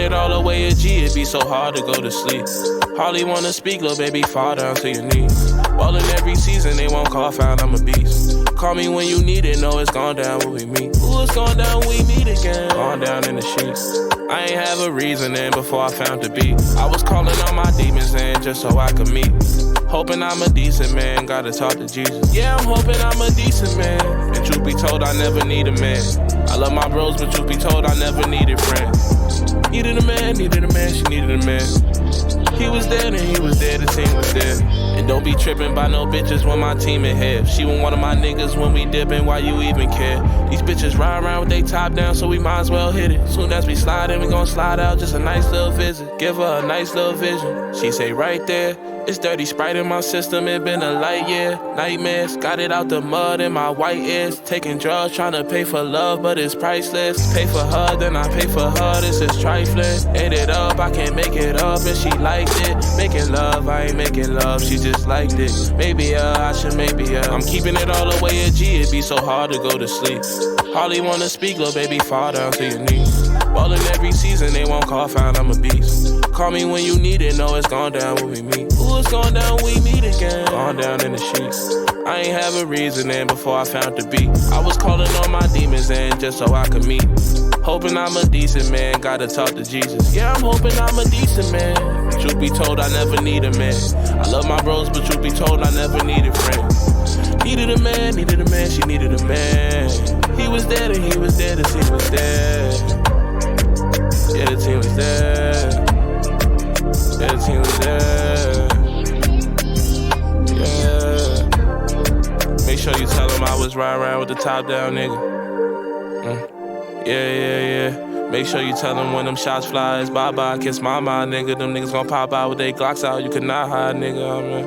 it all away at G, it be so hard to go to sleep. Hardly wanna speak, little baby, fall down to your knees. Ballin' every season, they won't call, found I'm a beast. Call me when you need it, know it's gone down when we meet. Ooh, it's gone down when we meet again. Gone down in the sheets. I ain't have a reason then before I found the beat. I was calling all my demons in just so I could meet. Hoping I'm a decent man, gotta talk to Jesus. Yeah, I'm hoping I'm a decent man. And truth be told, I never need a man. I love my bros, but truth be told, I never needed friends. Needed a man, she needed a man. He was there, and he was there, the team was there. And don't be tripping by no bitches when my team in here. She was one of my niggas when we dipping, why you even care? These bitches ride around with they top down, so we might as well hit it. Soon as we slide in, we gon' slide out, just a nice little visit. Give her a nice little vision. She say right there, it's dirty Sprite in my system, it been a light year. Nightmares, got it out the mud in my white ears. Taking drugs, tryna pay for love, but it's priceless. Pay for her, then I pay for her, this is trifling. Ate it up, I can't make it up, and she liked it. Making love, I ain't making love, she just liked it. Maybe I should, maybe I'm keeping it all away at G, it be so hard to go to sleep. Hardly wanna speak, little baby, fall down to your knees. Ballin' every season, they won't call, found I'm a beast. Call me when you need it, know it's gone down when we meet. Ooh, it's gone down when we meet again. Gone down in the sheets. I ain't have a reason then before I found the beat. I was calling all my demons in just so I could meet. Hoping I'm a decent man, gotta talk to Jesus. Yeah, I'm hoping I'm a decent man. Truth be told, I never need a man. I love my bros, but truth be told, I never needed friends. Needed a man, she needed a man. He was there, and he was there, the team was there. Yeah, the team was there. Yeah, the team was there. Yeah. Make sure you tell him I was riding around with the top down, nigga. Yeah. Make sure you tell him when them shots fly, it's bye-bye, kiss my mind, nigga. Them niggas gon' pop out with they Glocks out, you could not hide, nigga, I mean.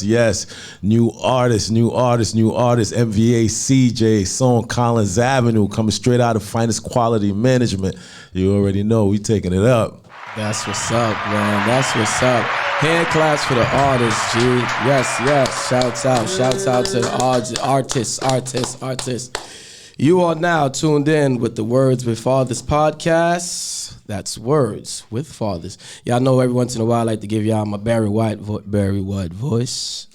Yes. New artist. MVA CJ, Song Collins Avenue, coming straight out of Finest Quality Management. You already know, we taking it up. That's what's up, man. That's what's up. Hand claps for the artists, G. Yes. Shouts out to the artists. You are now tuned in with the Words with Fathers podcast. That's Words with Fathers. Y'all know every once in a while I like to give y'all my Barry White voice.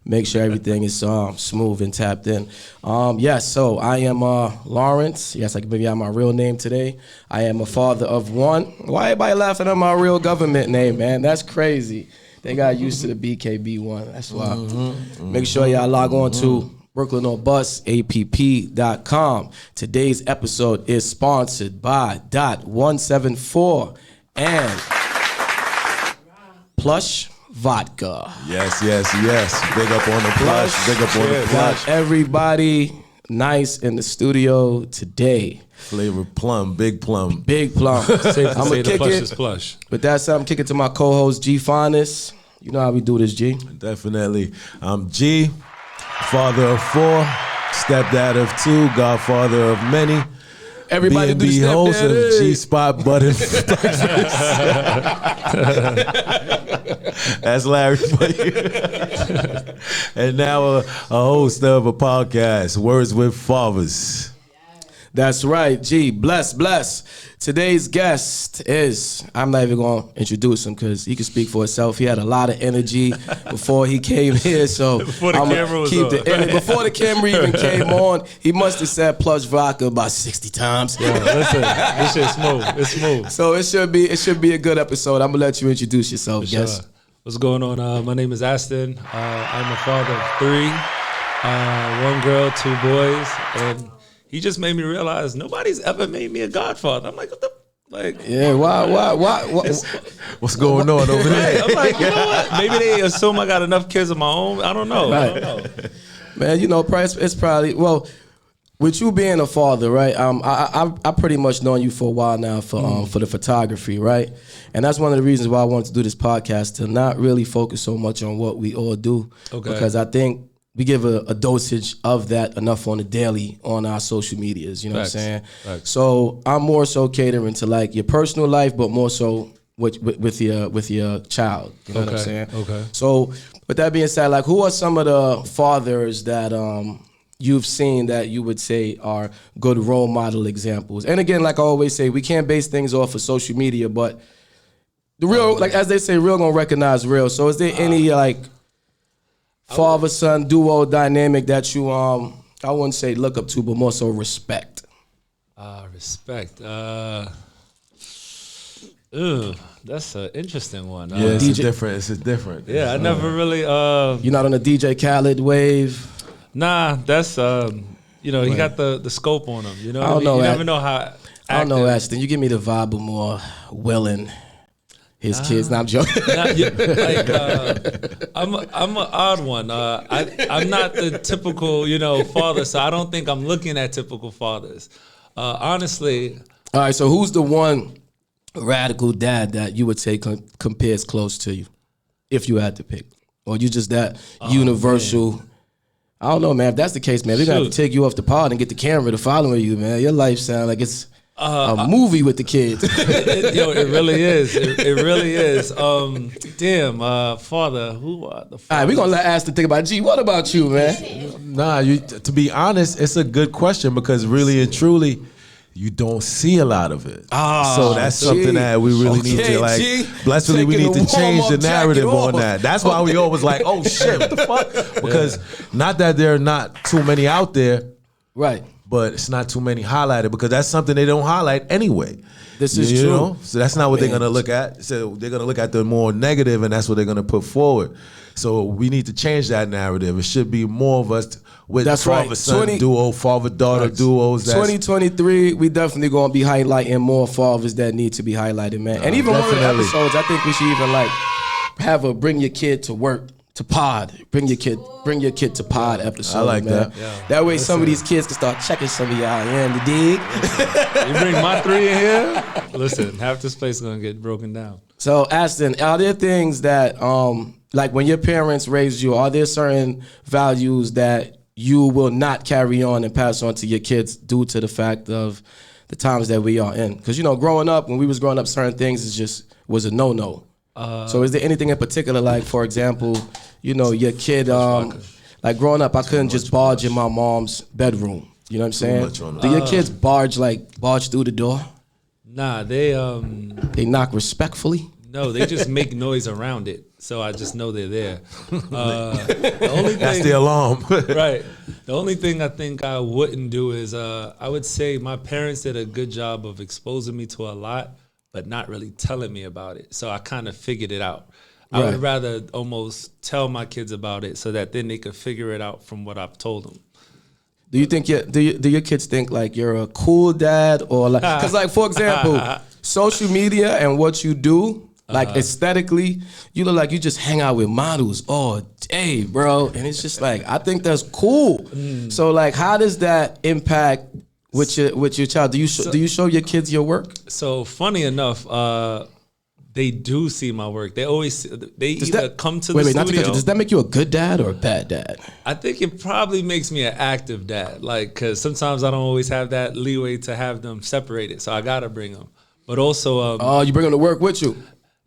Make sure everything is smooth and tapped in. So I am Lawrence. Yes, I can give y'all my real name today. I am a father of one. Why everybody laughing at my real government name, man? That's crazy. They got used to the BKB one. That's why. Make sure y'all log on to BrooklynOnBusApp.com. Today's episode is sponsored by Dot 174 and Plush Vodka. Yes. Big up on the plush. Got everybody nice in the studio today. Flavor plum, big plum. Safe to say the plush is plush. With that said, I'm kicking to my co-host G Finest. You know how we do this, G. Definitely. I'm G, father of 4, stepdad of 2, godfather of many. Everybody do B&B host of stepdad. G-Spot Butter. That's Larry for you. And now a host of a podcast, Words with Fathers. That's right, G. Bless. Today's guest is, I'm not even going to introduce him because he can speak for himself. He had a lot of energy before he came here, so before the camera was on. Before the camera even came on, he must have said Plush Vodka about 60 times. Yeah, listen, this shit's smooth. It's smooth. So it should be a good episode. I'm going to let you introduce yourself, yes. Sure. What's going on? My name is Aston. I'm a father of 3, 1 girl, 2 boys, and he just made me realize nobody's ever made me a godfather. I'm like, what the? Like, yeah, why? What's going on over there? I'm like, you know what? Maybe they assume I got enough kids of my own. I don't know. Right. Man, you know, it's probably, well, with you being a father, right? I pretty much known you for a while now for the photography, right? And that's one of the reasons why I wanted to do this podcast, to not really focus so much on what we all do, because I think we give a dosage of that enough on the daily on our social medias, you know what I'm saying? Facts. So I'm more so catering to like your personal life, but more so with your child. You know what I'm saying? Okay. So with that being said, like who are some of the fathers that you've seen that you would say are good role model examples? And again, like I always say, we can't base things off of social media, but the real, like as they say, real gonna recognize real. So is there any like father-son duo dynamic that you I wouldn't say look up to, but more so respect? Respect. That's an interesting one. Yeah, it's different. It's different. Yeah, I never really. You're not on the DJ Khaled wave. Nah, that's he got the scope on him. You know, I don't know. You never know how. I don't know, Aston. You give me the vibe of more willing. His kids. Not joking. I'm an odd one. I'm not the typical father, so I don't think I'm looking at typical fathers. Honestly. All right. So who's the one radical dad that you would say compares close to you, if you had to pick, or you just that universal? Man. I don't know, man. If that's the case, man, we're gonna have to take you off the pod and get the camera to follow you, man. Your life sounds like it's a movie with the kids. It really is. It really is. Father, who are the fathers? All right, we're gonna let Aston think about G. What about you, man? Nah, to be honest, it's a good question because really and truly, you don't see a lot of it. So that's something that we really need to blessedly we need to change the narrative on that. That's why we always like, oh shit, what the fuck? Because not that there are not too many out there. Right. But it's not too many highlighted because that's something they don't highlight anyway. This is true. So that's not what they're gonna look at. So they're gonna look at the more negative, and that's what they're gonna put forward. So we need to change that narrative. It should be more of us with father-son duo, father-daughter duos. 2023, we definitely gonna be highlighting more fathers that need to be highlighted, man. And even one of the episodes, I think we should even like have a bring your kid to work. To pod, bring your kid to pod episode. I like man. that. Yeah. That way, some of these kids can start checking some of y'all in the dig. You bring my 3 in here. Listen, half this place is gonna get broken down. So, Aston, are there things that, like when your parents raised you, are there certain values that you will not carry on and pass on to your kids due to the fact of the times that we are in? Because growing up, when we was growing up, certain things was a no-no. So is there anything in particular, like, for example, your kid, like growing up, I couldn't just barge in my mom's bedroom. You know what I'm saying? Do your kids barge through the door? Nah, they knock respectfully? No, they just make noise around it. So I just know they're there. The only thing, that's the alarm. Right. The only thing I think I wouldn't do is I would say my parents did a good job of exposing me to a lot, but not really telling me about it. So I kind of figured it out. I would rather almost tell my kids about it so that then they could figure it out from what I've told them. Do you think do your kids think like you're a cool dad, or like, because like for example, social media and what you do, like aesthetically, you look like you just hang out with models all day, bro, and it's just like I think that's cool. So like, how does that impact with your child? Do you show your kids your work? So funny enough, they do see my work. They always come to the studio. Not to cut you. Does that make you a good dad or a bad dad? I think it probably makes me an active dad, like because sometimes I don't always have that leeway to have them separated, so I gotta bring them. But also, you bring them to work with you.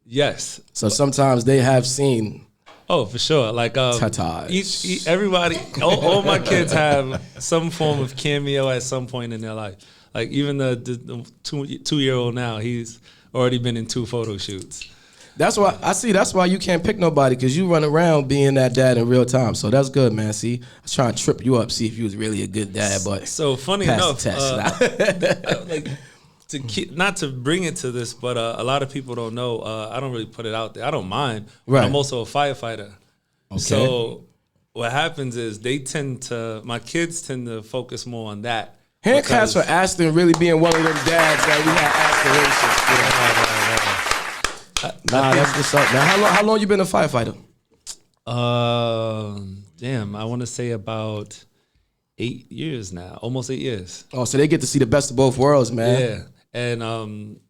Yes. So sometimes they have seen. Oh, for sure. Like everybody, all my kids have some form of cameo at some point in their life. Like even the 2-year-old now, he's already been in 2 photo shoots. That's why that's why you can't pick nobody, because you run around being that dad in real time. So that's good, man. See, I was trying to trip you up, see if you was really a good dad, but so funny enough, not to bring it to this, but a lot of people don't know. I don't really put it out there. I don't mind. Right. I'm also a firefighter. Okay. So what happens is my kids tend to focus more on that. Hand claps for Aston really being one of them dads that we had aspirations. That's what's up, man. How long you been a firefighter? I want to say about 8 years now, almost 8 years. Oh, so they get to see the best of both worlds, man. Yeah, and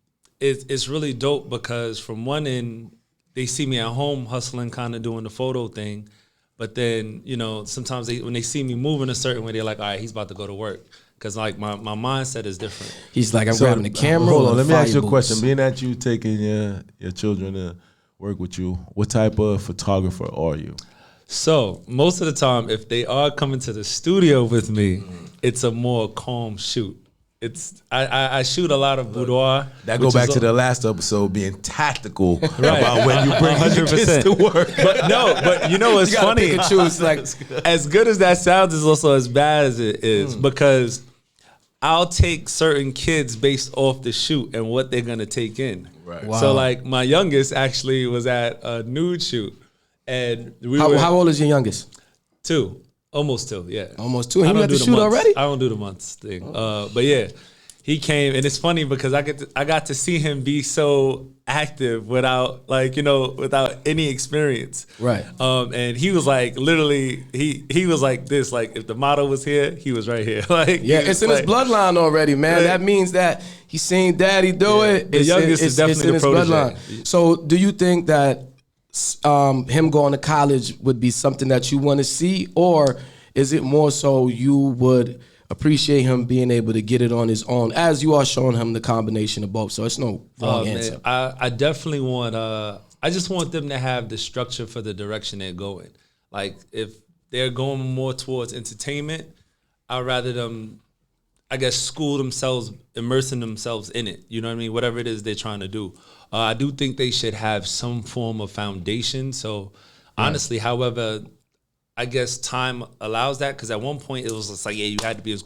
it's really dope because from one end, they see me at home hustling, kind of doing the photo thing. But then, sometimes when they see me moving a certain way, they're like, all right, he's about to go to work. because like my mindset is different. He's like, I'm grabbing the camera. Hold on, let me ask you a boots. question. Being that you taking your children to work with you, what type of photographer are you? So most of the time, if they are coming to the studio with me, it's a more calm shoot. I shoot a lot of boudoir. That go back to the last episode, being tactical Right. about when you bring your kids to work. But you know what's You gotta funny? pick and choose, like, As good as that sounds, is also as bad as it is because I'll take certain kids based off the shoot and what they're gonna take in. Right. Wow. So like my youngest actually was at a nude shoot, and how old is your youngest? 2. Almost 2, yeah. Almost 2. He I don't got do to the shoot months. already? I don't do the months thing. But yeah, he came, and it's funny because I got to see him be so active without without any experience. Right. And he was like literally he was like this, like if the model was here, he was right here. Like Yeah, it's in his bloodline already, man. Like- That means that he's seen daddy do it. The youngest is definitely the protege. So do you think that him going to college would be something that you want to see, or is it more so you would appreciate him being able to get it on his own, as you are showing him the combination of both? So it's no wrong answer. I definitely want I just want them to have the structure for the direction they're going. Like if they're going more towards entertainment, I'd rather them, I guess, school themselves, immersing themselves in it. You know what I mean? Whatever it is they're trying to do. I do think they should have some form of foundation. So honestly, however, I guess time allows that, because at one point it was just like, yeah, you had to be in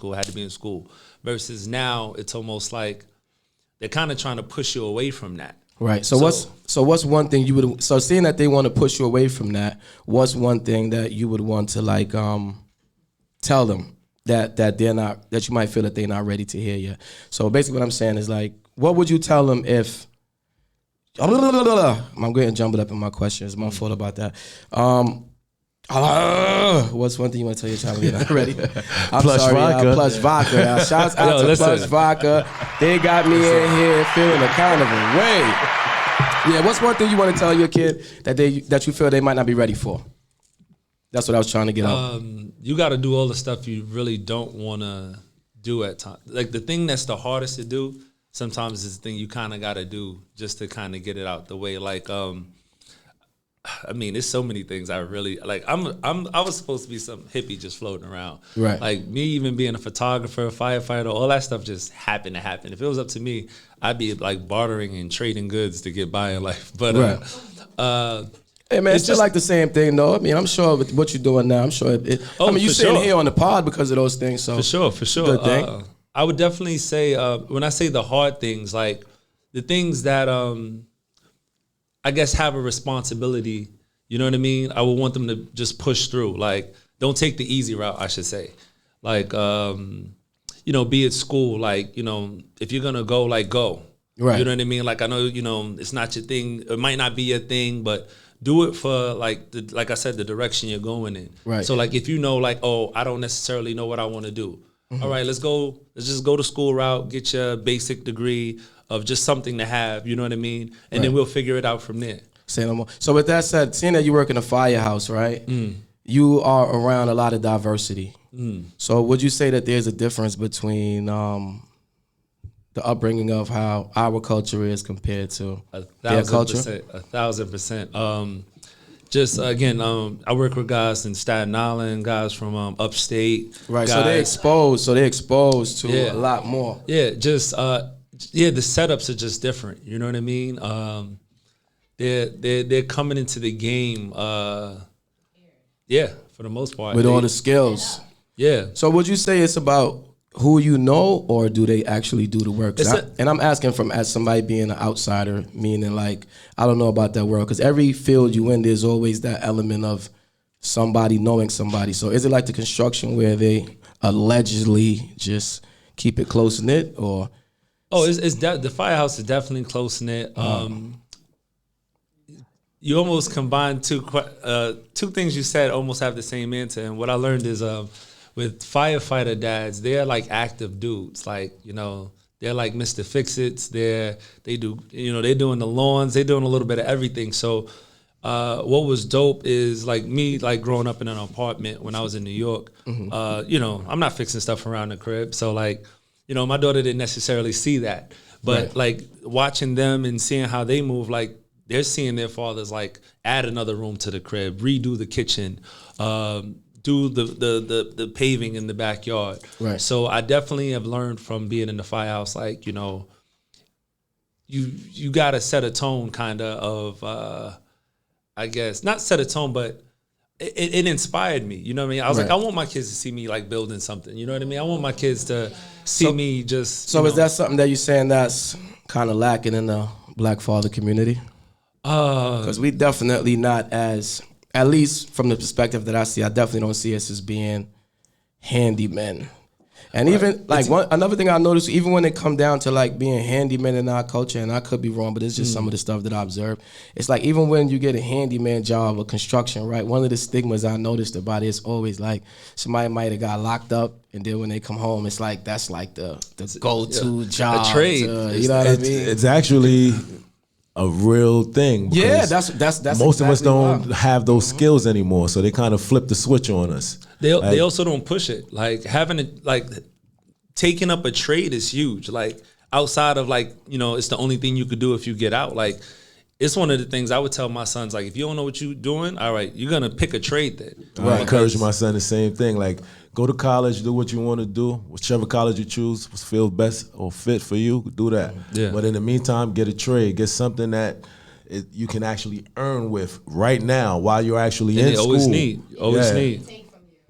school, versus now it's almost like they're kind of trying to push you away from that. Right. So what's one thing you would, so seeing that they want to push you away from that, what's one thing that you would want to like tell them that they're not, that you might feel that they're not ready to hear yet? So basically what I'm saying is like, what would you tell them if, I'm getting jumbled up in my questions, my fault about that. What's one thing you want to tell your child when you're not ready? I'm Plush sorry, vodka. Plush Vodka. Shouts out to listen. Plush Vodka. They got me in here feeling a kind of a way. Yeah, what's one thing you want to tell your kid that you feel they might not be ready for? That's what I was trying to get out. You got to do all the stuff you really don't want to do at times. Like the thing that's the hardest to do sometimes is the thing you kind of got to do just to kind of get it out the way. Like, I mean, there's so many things I really like. I was supposed to be some hippie just floating around. Right. Like me even being a photographer, a firefighter, all that stuff just happened to happen. If it was up to me, I'd be like bartering and trading goods to get by in life. But Hey man, it's just still like the same thing though. I mean, I'm sure with what you're doing now, I'm sure I mean, you for sitting sure. here on the pod because of those things. So For sure. Good thing. I would definitely say when I say the hard things, like the things that I guess have a responsibility. You know what I mean? I would want them to just push through. Like, don't take the easy route, I should say. Like, be at school. Like, if you're gonna go, like, go. Right. You know what I mean? Like, I know, it's not your thing. It might not be your thing, but do it for like I said, the direction you're going in. Right. So like, if you know, like, oh, I don't necessarily know what I want to do. All right, let's just go the school route, get your basic degree of just something to have. You know what I mean? And then we'll figure it out from there. Say no more. So with that said, seeing that you work in a firehouse, right? You are around a lot of diversity. So would you say that there's a difference between the upbringing of how our culture is compared to their culture? 1,000%. Just again, I work with guys in Staten Island, guys from upstate. Right. Guys, So they're exposed to a lot more. Yeah, just the setups are just different. You know what I mean? They're coming into the game. For the most part, With all the skills. Yeah. So would you say it's about who you know, or do they actually do the work? And I'm asking as somebody being an outsider, meaning like, I don't know about that world, because every field you in, there's always that element of somebody knowing somebody. So is it like the construction where they allegedly just keep it close knit, or? Oh, the firehouse is definitely close knit. You almost combine two things you said almost have the same answer. And what I learned is with firefighter dads, they're like active dudes. Like, they're like Mr. Fix-Its. They're doing the lawns. They're doing a little bit of everything. So what was dope is like me, like growing up in an apartment when I was in New York. You know, I'm not fixing stuff around the crib, so like, you know, my daughter didn't necessarily see that, but like watching them and seeing how they move, like they're seeing their fathers like add another room to the crib, redo the kitchen, do the paving in the backyard. Right. So I definitely have learned from being in the firehouse, like, you know, you got to set a tone kind of, I guess, not set a tone, but it inspired me. You know what I mean? I was like, I want my kids to see me like building something. You know what I mean? I want my kids to see me just. So is that something that you're saying that's kind of lacking in the Black father community? Because we definitely not as, at least from the perspective that I see, I definitely don't see us as being handymen. And even like another thing I noticed, even when it come down to like being handyman in our culture, and I could be wrong, but it's just some of the stuff that I observed. It's like even when you get a handyman job or construction, right? One of the stigmas I noticed about it is always like somebody might have got locked up, and then when they come home, it's like that's like the go-to job, a trade. You know what I mean? It's actually a real thing. Yeah, that's most of us exactly don't why. have those skills anymore, so they kind of flip the switch on us. They also don't push it. Like taking up a trade is huge. Like outside of like, you know, it's the only thing you could do if you get out. Like it's one of the things I would tell my sons, like if you don't know what you're doing, all right, you're gonna pick a trade then. I encourage my son the same thing. Like go to college, do what you want to do. Whichever college you choose, feels best or fit for you, do that. Yeah. But in the meantime, get a trade, get something that you can actually earn with right now while you're actually in school. Always need.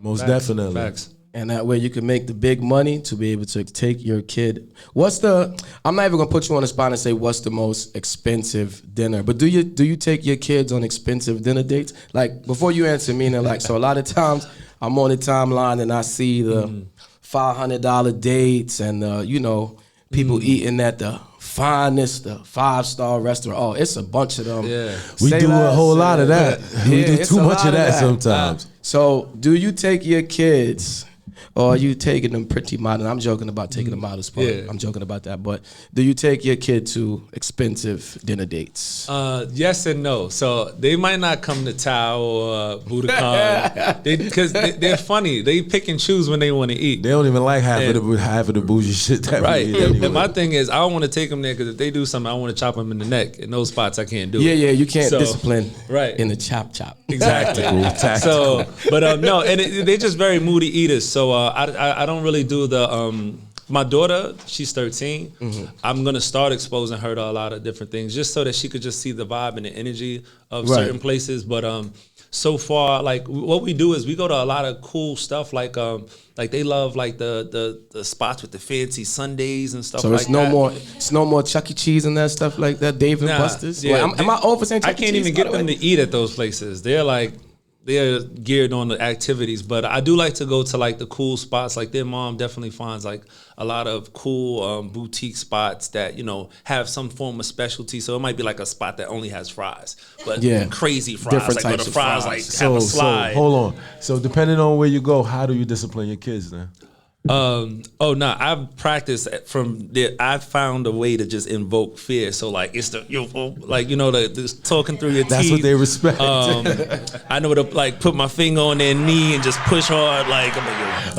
Most definitely. Facts. And that way you can make the big money to be able to take your kid. I'm not even gonna put you on the spot and say what's the most expensive dinner, but do you take your kids on expensive dinner dates? Like before you answer me, and like, so a lot of times I'm on the timeline and I see the $500 dates and you know, people eating at the finest, the 5-star restaurant. Oh, it's a bunch of them. Yeah. We do a whole lot of that. We do too much of that sometimes. So do you take your kids, or are you taking them pretty modern? I'm joking about taking them out of sport. Yeah. I'm joking about that. But do you take your kid to expensive dinner dates? Yes and no. So they might not come to Tao or Budokan because they're funny. They pick and choose when they want to eat. They don't even like half of the bougie shit that we eat anyway. And my thing is, I don't want to take them there because if they do something, I want to chop them in the neck. In those spots, I can't do it. Yeah, you can't discipline in the chop. Exactly. So, but no, and they're just very moody eaters. So I don't really do the. My daughter, she's 13. I'm gonna start exposing her to a lot of different things, just so that she could just see the vibe and the energy of certain places. But so far, like what we do is we go to a lot of cool stuff. Like they love like the spots with the fancy sundaes and stuff. So it's no more Chuck E. Cheese and that stuff like that. Dave and Buster's. Yeah, am I over saying Chuck E. Cheese? I can't even get them to eat at those places. They're geared on the activities, but I do like to go to like the cool spots. Like their mom definitely finds like a lot of cool boutique spots that, you know, have some form of specialty. So it might be like a spot that only has fries, but crazy fries. Different like types the of fries like have a slide. So hold on. So depending on where you go, how do you discipline your kids then? I've practiced from there. I've found a way to just invoke fear. So like it's the talking through your teeth. That's what they respect. I know to like put my finger on their knee and just push hard, like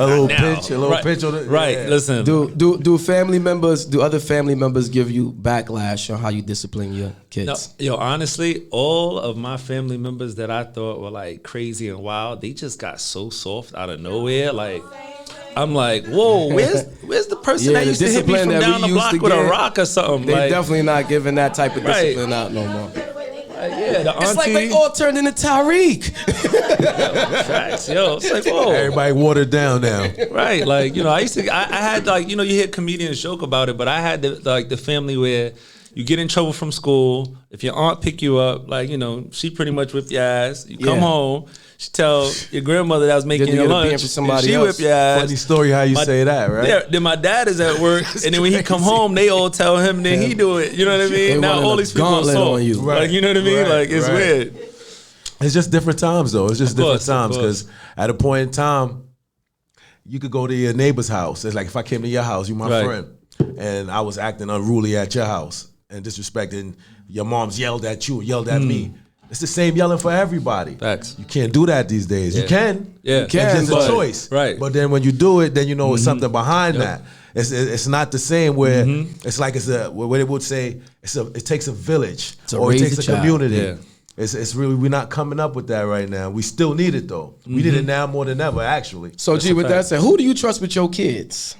a little pitch on it. Right. Yeah. Listen. Do other family members give you backlash on how you discipline your kids? No, honestly, all of my family members that I thought were like crazy and wild, they just got so soft out of nowhere. Like I'm like, whoa, where's the person that used to hit me from down the block with a rock or something? They're definitely not giving that type of discipline out no more. It's like they all turned into Tariq. Facts, it's like, whoa. Everybody watered down now. Right, like, I had like, you hear comedians joke about it, but I had the family where you get in trouble from school. If your aunt pick you up, like, she pretty much whip your ass. You come home. She tell your grandmother that was making your lunch, and she whip your ass. Funny story how you say that, right? Yeah, then my dad is at work, and then when he come home, they all tell him, and then he do it. You know what I mean? Now all these people are on you. Right. Like, you know what I mean? Like, it's weird. It's just different times, though. It's just different times, because at a point in time, you could go to your neighbor's house. It's like if I came to your house, you my friend, and I was acting unruly at your house and disrespecting. Your mom's yelled at you, yelled at me. It's the same yelling for everybody. Facts. You can't do that these days. Yeah. You can. Yeah. You can. It's just a choice. Right. But then when you do it, then you know it's something behind that. It's not the same where it's like what they would say, it takes a village or it takes a community. Yeah. It's really, we're not coming up with that right now. We still need it though. We need it now more than ever, actually. So G, with that said, who do you trust with your kids?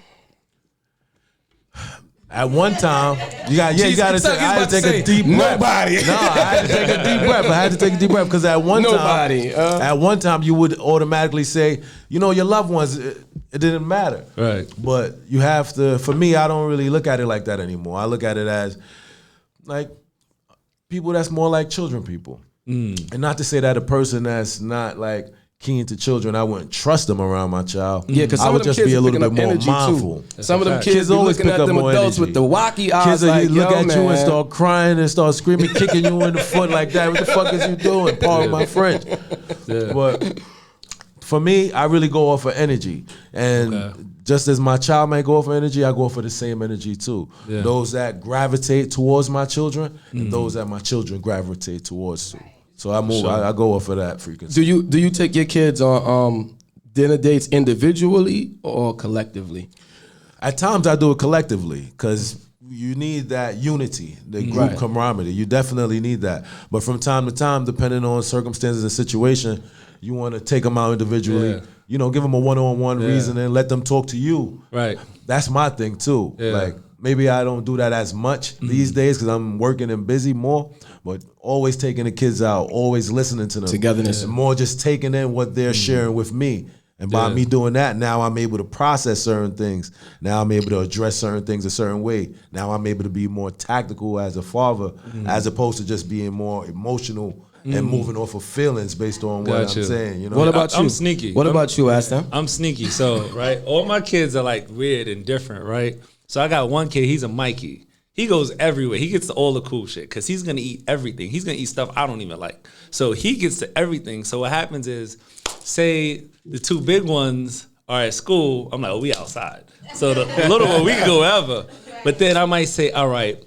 At one time, you got to I had to take a deep breath. Nobody. No, I had to take a deep breath. I had to take a deep breath because at one time you would automatically say, your loved ones, it didn't matter. Right. But you have to. For me, I don't really look at it like that anymore. I look at it as like people that's more like children people, and not to say that a person that's not like keen to children, I wouldn't trust them around my child. Yeah, because I would just be a little bit more mindful. Some of them kids always looking pick at up them more adults energy. with the wacky eyes. Kids like, look at you and man. start crying and start screaming, kicking you in the foot like that. What the fuck is you doing? Pardon my French. Yeah. But for me, I really go off of energy. And just as my child might go off of energy, I go off of the same energy too. Yeah. Those that gravitate towards my children and those that my children gravitate towards too. So I move. I go off of that frequency. Do you take your kids on dinner dates individually or collectively? At times I do it collectively because you need that unity, the group camaraderie. You definitely need that. But from time to time, depending on circumstances and situation, you want to take them out individually. Yeah. Give them a one-on-one reason and let them talk to you. Right. That's my thing too. Yeah. Like maybe I don't do that as much these days because I'm working and busy more. But always taking the kids out, always listening to them. Togetherness. And more just taking in what they're sharing with me. And by me doing that, now I'm able to process certain things. Now I'm able to address certain things a certain way. Now I'm able to be more tactical as a father, as opposed to just being more emotional and moving off of feelings based on what I'm saying. What about you? I'm sneaky. What about you, Aston? I'm sneaky. So, right, all my kids are like weird and different, right? So I got one kid, he's a Mikey. He goes everywhere. He gets to all the cool shit because he's going to eat everything. He's going to eat stuff I don't even like. So he gets to everything. So what happens is, say the two big ones are at school, I'm like, we outside. So the little one, we can go wherever. But then I might say, all right,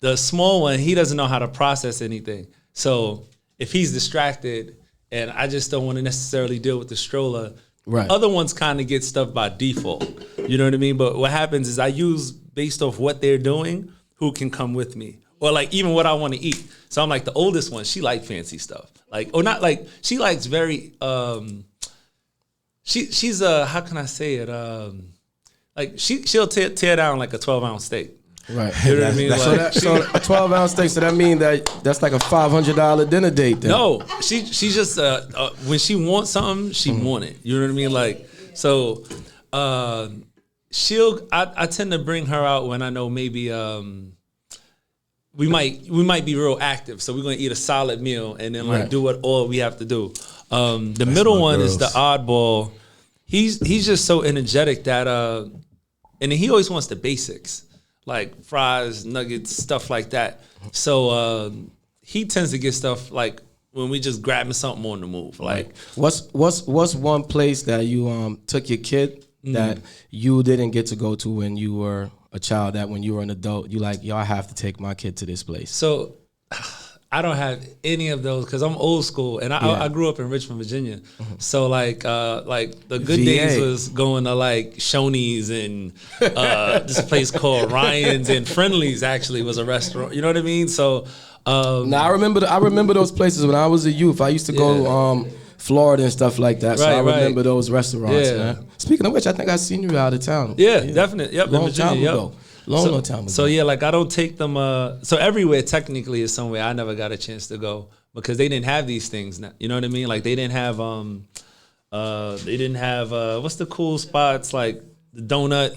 the small one, he doesn't know how to process anything. So if he's distracted and I just don't want to necessarily deal with the stroller, other ones kind of get stuff by default. You know what I mean? But what happens is I use, based off what they're doing, who can come with me, or like even what I want to eat. So I'm like the oldest one. She like fancy stuff, like or not like she likes very. She's how can I say it? Like she'll tear down like a 12-ounce steak. Right. You know what I mean? So a 12-ounce steak. So that means that's like a $500 dinner date. Then. No, she's just when she wants something, she want it. You know what I mean? Like so. I tend to bring her out when I know maybe we might be real active, so we're gonna eat a solid meal and then like do what all we have to do. The middle one is the oddball. He's just so energetic that and he always wants the basics like fries, nuggets, stuff like that. So he tends to get stuff like when we just grabbing something on the move. Like what's one place that you took your kid that you didn't get to go to when you were a child, that when you were an adult, you like, I have to take my kid to this place? So I don't have any of those because I'm old school and I grew up in Richmond, Virginia. So like the good days was going to like Shoney's and this place called Ryan's, and Friendly's actually was a restaurant. You know what I mean? So now I remember those places when I was a youth. I used to go Florida and stuff like that. So I remember those restaurants, man. Speaking of which, I think I seen you out of town. Yeah, definitely. Yep, long time ago. Long time ago. So yeah, like I don't take them. So everywhere technically is somewhere I never got a chance to go because they didn't have these things. Now, you know what I mean? Like they didn't have what's the cool spots like the donut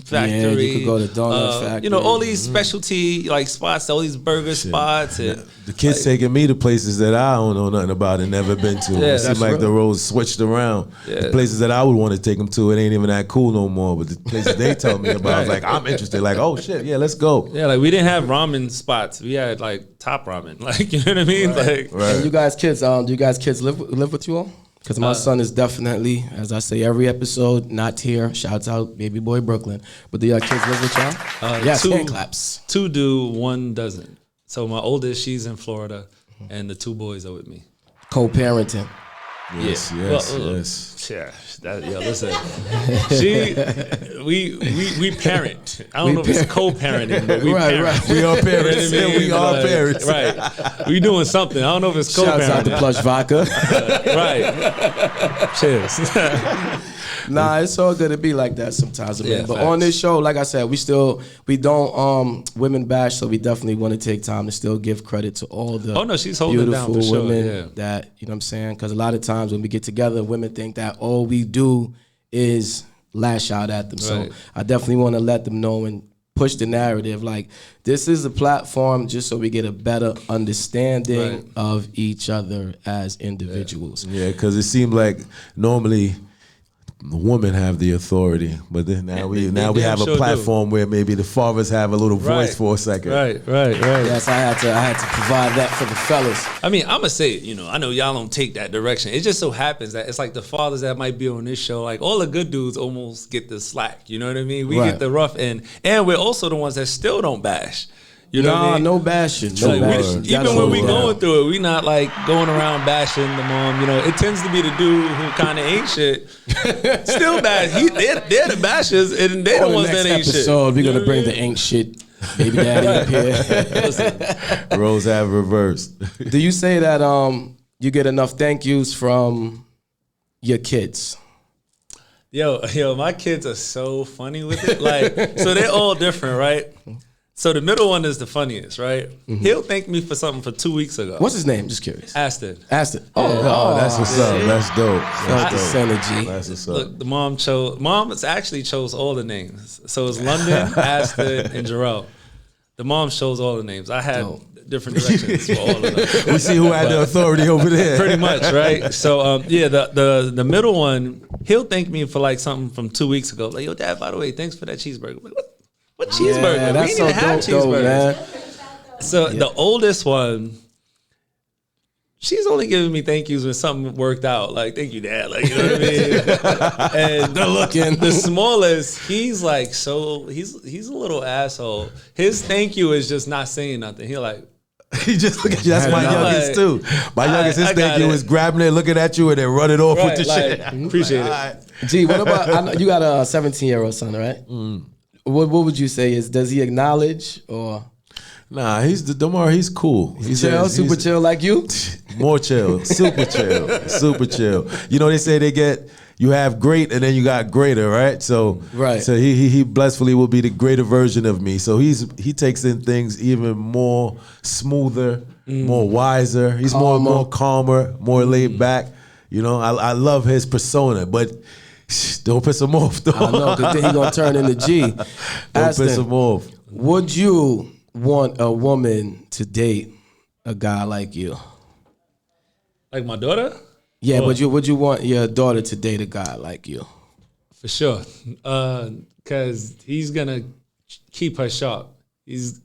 factory. Yeah, you could go to donut factory. You know, all these specialty like spots, all these burger spots. And, the kids taking me to places that I don't know nothing about and never been to. It seems like the roads switched around. Yeah. The places that I would want to take them to, it ain't even that cool no more. But the places they tell me about, I was like, I'm interested. Like, oh shit, yeah, let's go. Yeah, like we didn't have ramen spots. We had like Top Ramen. Like, you know what I mean? Right. Like, And you guys kids, do you guys kids live with you all? Because my son is definitely, as I say every episode, not here. Shouts out, baby boy Brooklyn. But do your kids live with y'all? Yes, hand claps. 2 do, 1 doesn't. So my oldest, she's in Florida. and the 2 boys are with me. Co-parenting. Yes, Yeah. yes, Well, yes. Yeah, listen. We parent. I don't know if it's co-parenting, but we parent. Right. We are parents. You know what I mean? We are Like, parents. Right. We doing something. I don't know if it's Shouts out to co-parenting. Plush Vodka. Right. Cheers. Nah, it's all good to be like that sometimes, man. Yeah, But facts. on this show, like I said, we don't women bash, so we definitely want to take time to still give credit to all the Oh, no, she's holding it down beautiful for sure, women yeah. that, you know what I'm saying? Because a lot of times when we get together, women think that all we do is lash out at them. Right. So I definitely want to let them know and push the narrative. Like, this is a platform just so we get a better understanding Right. of each other as individuals. Yeah, because it seemed like normally women have the authority, but then now we damn have a sure platform where maybe the fathers have a little voice Right. for a second. Right. Yes, I had to provide that for the fellas. I mean, I'm gonna say it, I know y'all don't take that direction. It just so happens that it's like the fathers that might be on this show, like all the good dudes almost get the slack. You know what I mean? We Right. get the rough end, and we're also the ones that still don't bash. You know what I mean? No bashing. No Like, bashing. even when we going through it, we not like going around bashing the mom. It tends to be the dude who kind of ain't shit. Still bash. They're the bashers, and they're the ones that ain't shit. Episode, we're You know gonna what bring I the mean? ain't shit baby daddy up here. Roles have reversed. Do you say that you get enough thank yous from your kids? Yo, my kids are so funny with it. Like, so they're all different, right? So the middle one is the funniest, right? He'll thank me for something for 2 weeks ago. What's his name? Just curious. Aston? Aston. Oh, that's what's up. That's dope. That's the synergy. That's what's up. Look, the mom actually chose all the names. So it's London, Aston, and Jarrell. The mom chose all the names. I had different directions for all of them. We see who had the authority over there. Pretty much, right? So the middle one, he'll thank me for like something from 2 weeks ago. Like, yo, Dad, by the way, thanks for that cheeseburger. Like, what cheeseburger? Yeah, We that's didn't so even have dope, though, cheeseburgers. man. So the oldest one, she's only giving me thank yous when something worked out. Like, thank you, Dad. Like, you know what I mean? And the smallest, he's like, he's a little asshole. His thank you is just not saying nothing. He like, He just look at you. That's my youngest Like, too. My youngest, his I got thank you it. is grabbing it, looking at you, and then running off with the like, shit. appreciate it. Gee, what about, I know you got a 17-year-old son, right? What would you say does he acknowledge or Nah, he's cool. He's super chill like you? More chill, super chill, super chill. You know they say you have great and then you got greater, right? So Right. So he blessedly will be the greater version of me. So he takes in things even more smoother, more wiser. He's more calmer, more laid back. I love his persona, but don't piss him off though. I know, because then he gonna turn into G. Don't piss Aston, him off. would you want a woman to date a guy like you? Like my daughter? Yeah, would you want your daughter to date a guy like you? For sure. Because he's going to keep her sharp. She's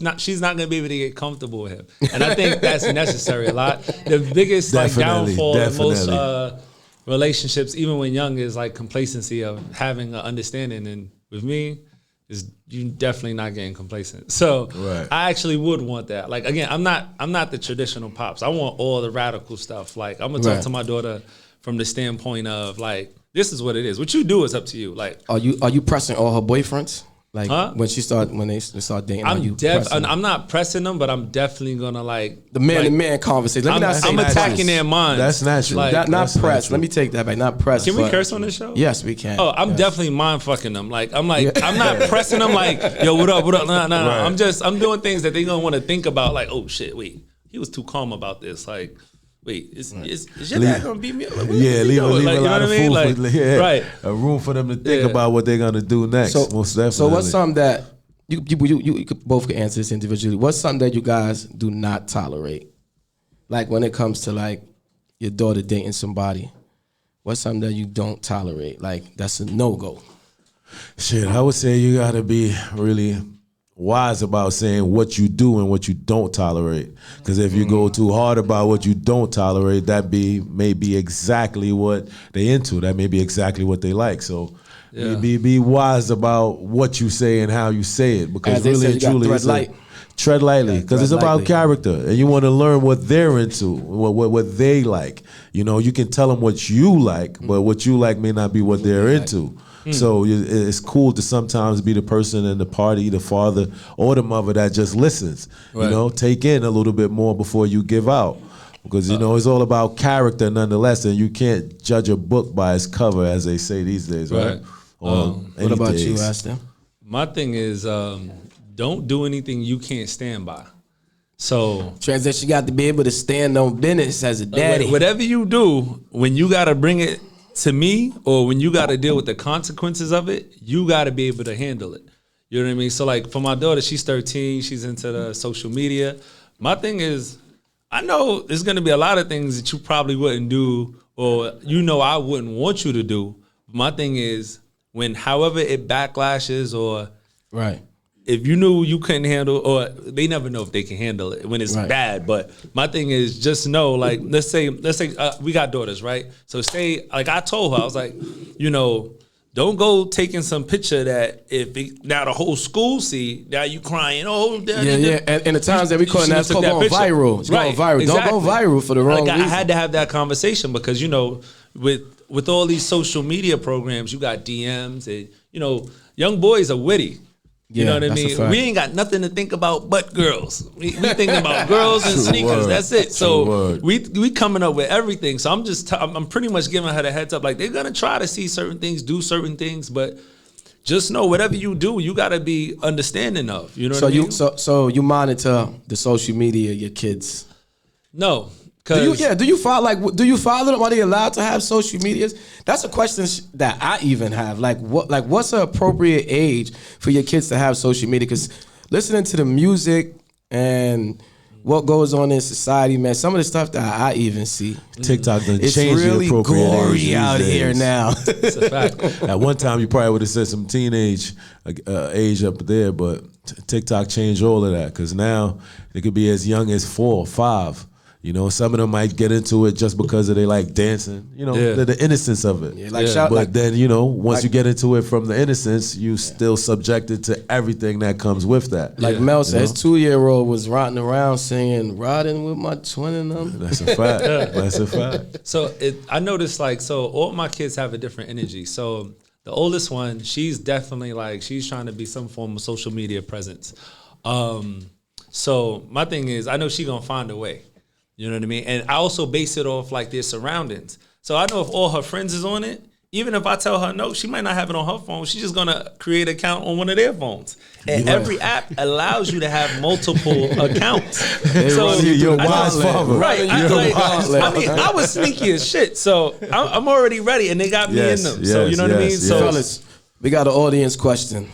not going to be able to get comfortable with him. And I think that's necessary a lot. The biggest downfall in most relationships, even when young, is like complacency of having an understanding. And with me, is you definitely not getting complacent. So I actually would want that. Like, again, I'm not the traditional pops. I want all the radical stuff. Like, I'm gonna talk to my daughter from the standpoint of like, this is what it is. What you do is up to you. Like, Are you pressing all her boyfriends? Like when they start dating, I'm not pressing them, but I'm definitely gonna like the man to man conversation. I'm attacking their minds. That's natural. Like, not press. Let me take that back. Not press. Can we curse on this show? Yes, we can. Oh, I'm definitely mind fucking them. I'm not pressing them like, yo, what up? No. I'm doing things that they gonna want to think about. Like, oh shit, wait, he was too calm about this. Like, wait, is your dad gonna beat me up? Like, leave a lot of food. Right, a room for them to think about what they're gonna do next. Most definitely. So what's something that you both could answer this individually? What's something that you guys do not tolerate? Like when it comes to like your daughter dating somebody, what's something that you don't tolerate? Like that's a no-go. Shit, I would say you gotta be really wise about saying what you do and what you don't tolerate. Because if you go too hard about what you don't tolerate, may be exactly what they into. That may be exactly what they like. So Yeah. Be wise about what you say and how you say it, because really and truly, tread lightly, because it's about character, and you want to learn what they're into, what they like. You know, you can tell them what you like, but what you like may not be what they're into. So it's cool to sometimes be the person in the party, the father or the mother that just listens. Right. You know, take in a little bit more before you give out. Because, you know, it's all about character nonetheless, and you can't judge a book by its cover, as they say these days, right? What about you, Aston? My thing is, don't do anything you can't stand by. So transition, you got to be able to stand on business as a daddy. Whatever you do, when you got to bring it to me, or when you got to deal with the consequences of it, you got to be able to handle it. You know what I mean? So like for my daughter, she's 13, she's into the social media. My thing is, I know there's going to be a lot of things that you probably wouldn't do, or you know I wouldn't want you to do. My thing is, when however it backlashes, or right, if you knew you couldn't handle, or they never know if they can handle it when it's bad. But my thing is, just know, like, let's say we got daughters, right? So say, like I told her, I was like, you know, don't go taking some picture that now the whole school see, now you crying, and the times that we call it, that's going viral. It's going viral. Exactly. Don't go viral for the wrong reason. I had to have that conversation, because, you know, with all these social media programs, you got DMs, and, you know, young boys are witty. You know what I mean? We ain't got nothing to think about but girls. We thinking about girls and sneakers. That's it. So we coming up with everything. So I'm pretty much giving her the heads up. Like, they're gonna try to see certain things, do certain things, but just know whatever you do, you gotta be understanding of. You know what I mean? So you monitor the social media of your kids? No. Do you follow them? Are they allowed to have social medias? That's a question that I even have. What's an appropriate age for your kids to have social media? Because listening to the music and what goes on in society, man, some of the stuff that I even see, TikTok done it's changed really the appropriate gory age out here now. It's a fact. At one time, you probably would have said some teenage age up there, but TikTok changed all of that, because now it could be as young as 4 or 5. You know, some of them might get into it just because they like dancing. You know, the innocence of it. But then, you know, once you get into it from the innocence, you still subjected to everything that comes with that. Like Mel said, his 2-year-old was rotting around singing "Riding with my twin" and them. That's a fact. That's a fact. So I noticed, like, so all my kids have a different energy. So the oldest one, she's definitely like, she's trying to be some form of social media presence. So my thing is, I know she's gonna find a way. You know what I mean? And I also base it off like their surroundings. So I know if all her friends is on it, even if I tell her no, she might not have it on her phone. She's just gonna create an account on one of their phones. And every app allows you to have multiple accounts. So you're a wise father. Right. I was sneaky as shit. So I'm already ready, and they got me in them. So you know what I mean? So fellas, we got an audience question.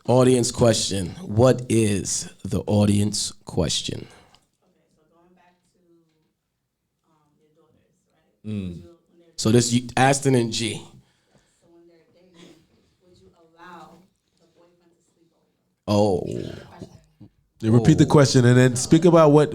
Audience question. What is the audience question? So this Aston and G. So when they're dating, would you allow the boyfriend to sleep over? Repeat the question, and then speak about what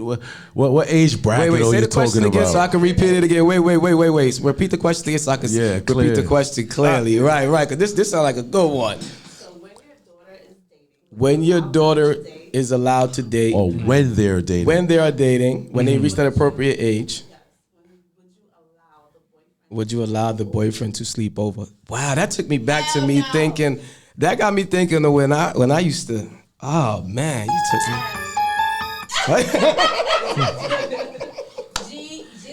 age bracket are you talking about? So I can repeat it again. Wait. Repeat the question again so I can repeat the question clearly. Right. Because this sounds like a good one. So when your daughter is dating. When your daughter is allowed to date. Or when they're dating. When they are dating. When they reach that appropriate age. Would you allow the boyfriend to sleep over? Wow, that took me back to me thinking. That got me thinking of when I used to. Oh man, you took me.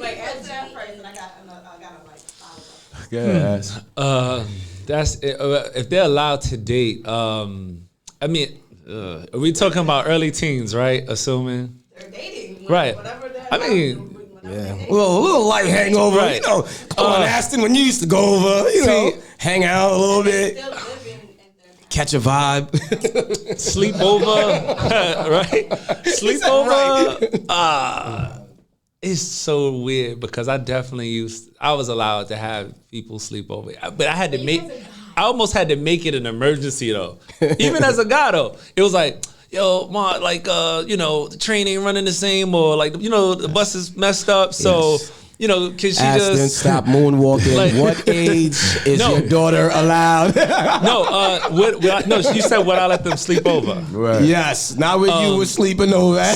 Wait, answer that phrase, and I gotta like follow up. Yes. That's if they're allowed to date. I mean, are we talking about early teens, right? Assuming they're dating, right? Whatever they're I mean. Yeah, a little light hangover, right. You know. Come on, Aston, when you used to go over, you know, hang out a little bit, catch a vibe, sleepover, right? Sleepover. It's so weird because I was allowed to have people sleep over, but I almost had to make it an emergency though. Even as a guy though, it was like, yo, ma, the train ain't running the same, or the bus is messed up. So you know, because she Aston, just stop moonwalking. Like- What age is your daughter allowed? no, you said would I let them sleep over? Right. Yes, not when you were sleeping over. I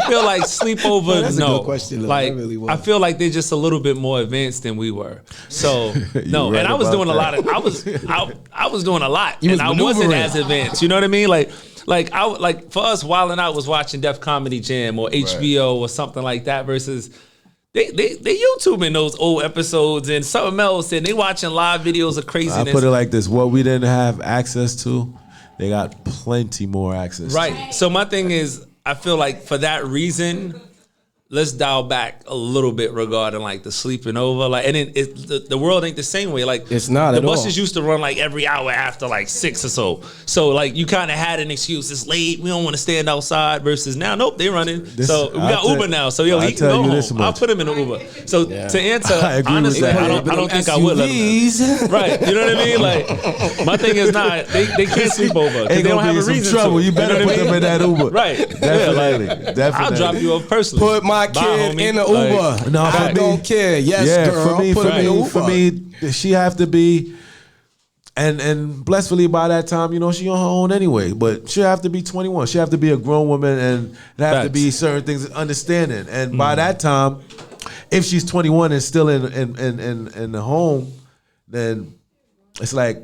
feel like sleepover. That's a no, good question, though. like That really was. I feel like they're just a little bit more advanced than we were. So no, right and I was about doing a that. lot of. I was doing a lot, You was and I wasn't maneuvering. as advanced. You know what I mean? Like for us, Wild 'N Out was watching Def Comedy Jam or HBO or something like that. Versus they YouTubing those old episodes and something else, and they watching live videos of I craziness. put it like this: what we didn't have access to, they got plenty more access. to. Right. So my thing is, I feel like for that reason, let's dial back a little bit regarding like the sleeping over. Like, and then the world ain't the same way. Like, It's not the at all. buses used to run like every hour after like 6 or so. So like you kind of had an excuse. It's late. We don't want to stand outside. Versus now, nope, they running. So we got I'll Uber tell- now. So yo, I'll he can tell go you this home. I'll much. put him in an Uber. So to answer, I agree with honestly, that. I don't think I would let him. SUVs. Right, you know what I mean? Like, my thing is not they can't sleep over because Ain't they don't gonna have be a some reason trouble. to. You better know what put I them mean? in that Uber. Right, Definitely. yeah, like, Definitely. I'll drop you off personally. Put my Bye, kid homie. in the Like, Uber. No, I for me- don't care. Yes, girl. for me, put him in the Uber. for me, she have to be, and blessedly by that time, you know, she on her own anyway. But she have to be 21. She have to be a grown woman, and there have to be Facts. certain things understanding. And by that time, if she's 21 and still in the home, then it's like,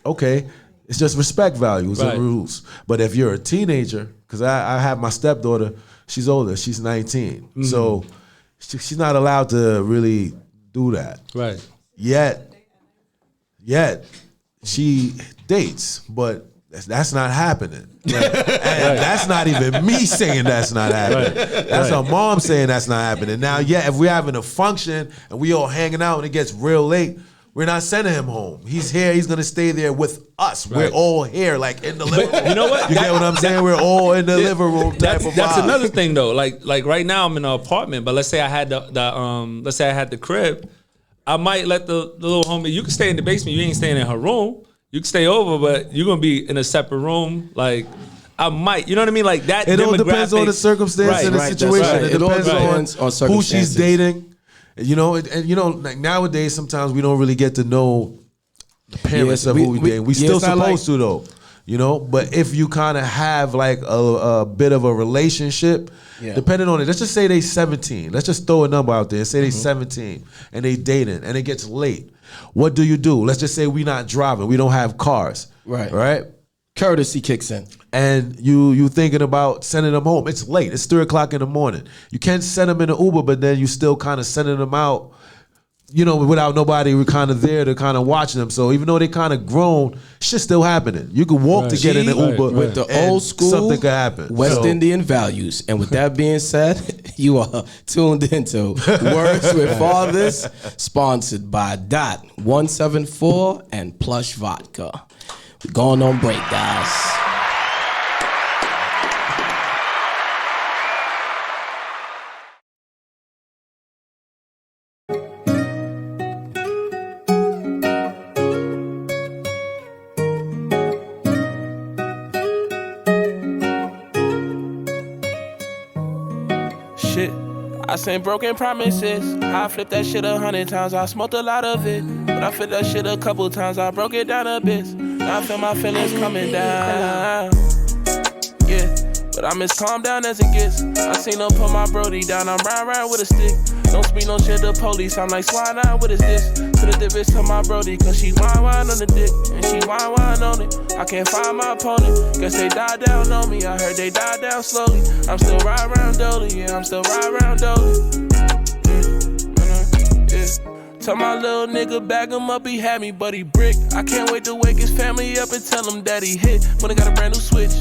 okay, it's just respect values Right. and rules. But if you're a teenager, because I have my stepdaughter, she's older, she's 19, so she's not allowed to really do that. Right. Yet she dates, but that's not happening. And that's not even me saying that's not happening. That's her mom saying that's not happening. Now, if we're having a function and we all hanging out and it gets real late, we're not sending him home. He's here. He's gonna stay there with us. We're Right. all here, like in the living room. You know what? You get what I'm saying? We're all in the living room type of That's vibe. another thing though. Like right now I'm in an apartment, but let's say I had let's say I had the crib, I might let the little homie. You can stay in the basement. You ain't staying in her room. You can stay over, but you're gonna be in a separate room. Like I might, you know what I mean? Like that. It all depends on the circumstance and the right, that's situation. right. It It all depends depends on on who circumstances. she's dating. You know, and you know, like nowadays sometimes we don't really get to know the parents Yes, of we- who we we- dating. We yeah, still it's not supposed to though. You know, but if you kind of have like a bit of a relationship, Yeah. depending on it, let's just say they 17. Let's just throw a number out there and say they Mm-hmm. 17 and they dating and it gets late. What do you do? Let's just say we not driving. We don't have cars. Right. Right. Courtesy kicks in. And you thinking about sending them home. It's late. It's 3:00 in the morning. You can't send them in an Uber, but then you still kind of sending them out, you know, without nobody kind of there to kind of watch them. So even though they kind of grown, shit's still happening. You can walk to get in the G, Uber with the and old school something could happen. West So- Indian values. And with that being said, you are tuned into Words with Fathers, sponsored by Dot 174 and Plush Vodka. We're going on break, guys. Shit, I seen broken promises. I flipped that shit 100 times. I smoked a lot of it, but I flipped that shit a couple times. I broke it down a bit. Now I feel my feelings coming down. Yeah, but I'm as calm down as it gets. I seen them put my brody down. I'm round with a stick. Don't speak no shit to police. I'm like, swine out, what is this? To the dip bitch to my brody, cause she whine on the dick. And she whine on it. I can't find my opponent. Guess they died down on me. I heard they died down slowly. I'm still ride around Dolly. Yeah, I'm still ride around Dolly. Yeah. Tell my little nigga bag him up, he had me, but he brick. I can't wait to wake his family up and tell him that he hit. When I got a brand new switch,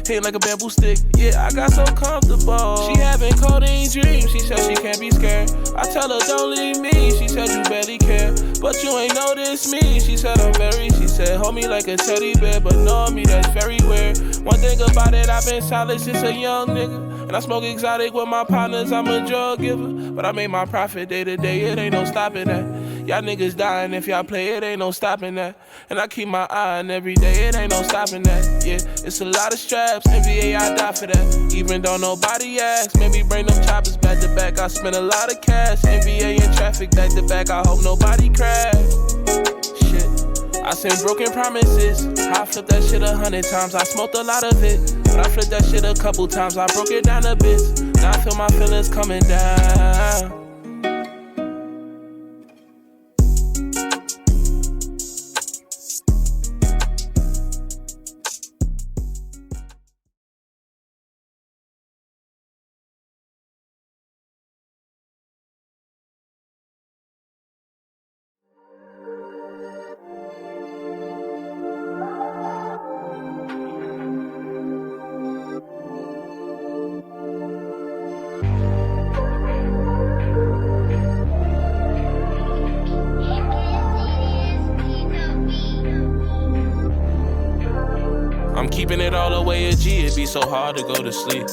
hit like a bamboo stick. Yeah, I got so comfortable. She having codeine dreams, she said she can't be scared. I tell her don't leave me, she said you barely care. But you ain't noticed me, she said I'm very. She said hold me like a teddy bear, but knowing me that's very weird. One thing about it, I've been solid since a young nigga. And I smoke exotic with my partners, I'm a drug giver. But I made my profit day to day, it ain't no stopping that. Y'all niggas dying, if y'all play it, ain't no stopping that. And I keep my eye on every day, it ain't no stopping that. Yeah, it's a lot of straps, NBA, I die for that. Even though nobody asks, maybe bring them choppers back to back. I spend a lot of cash, NBA in traffic back to back. I hope nobody crash. Shit, I seen broken promises. I flipped that shit 100 times, I smoked a lot of it. But I flipped that shit a couple times, I broke it down a bit. Now I feel my feelings coming down. I'm keeping it all the way a G, it be so hard to go to sleep.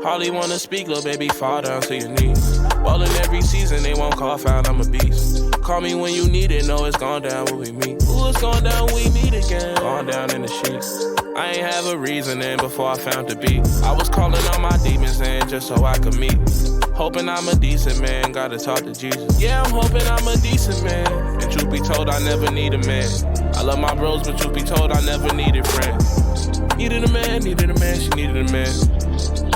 Hardly wanna speak, little baby, fall down to your knees. Ballin' every season, they won't call foul, I'm a beast. Call me when you need it, know it's gone down when we meet. Ooh, it's gone down when we meet again. Gone down in the sheets. I ain't have a reason in before I found the beat. I was calling all my demons in just so I could meet. Hoping I'm a decent man, gotta talk to Jesus. Yeah, I'm hoping I'm a decent man. And truth be told, I never need a man. I love my bros, but truth be told, I never needed friends. Needed a man, she needed a man.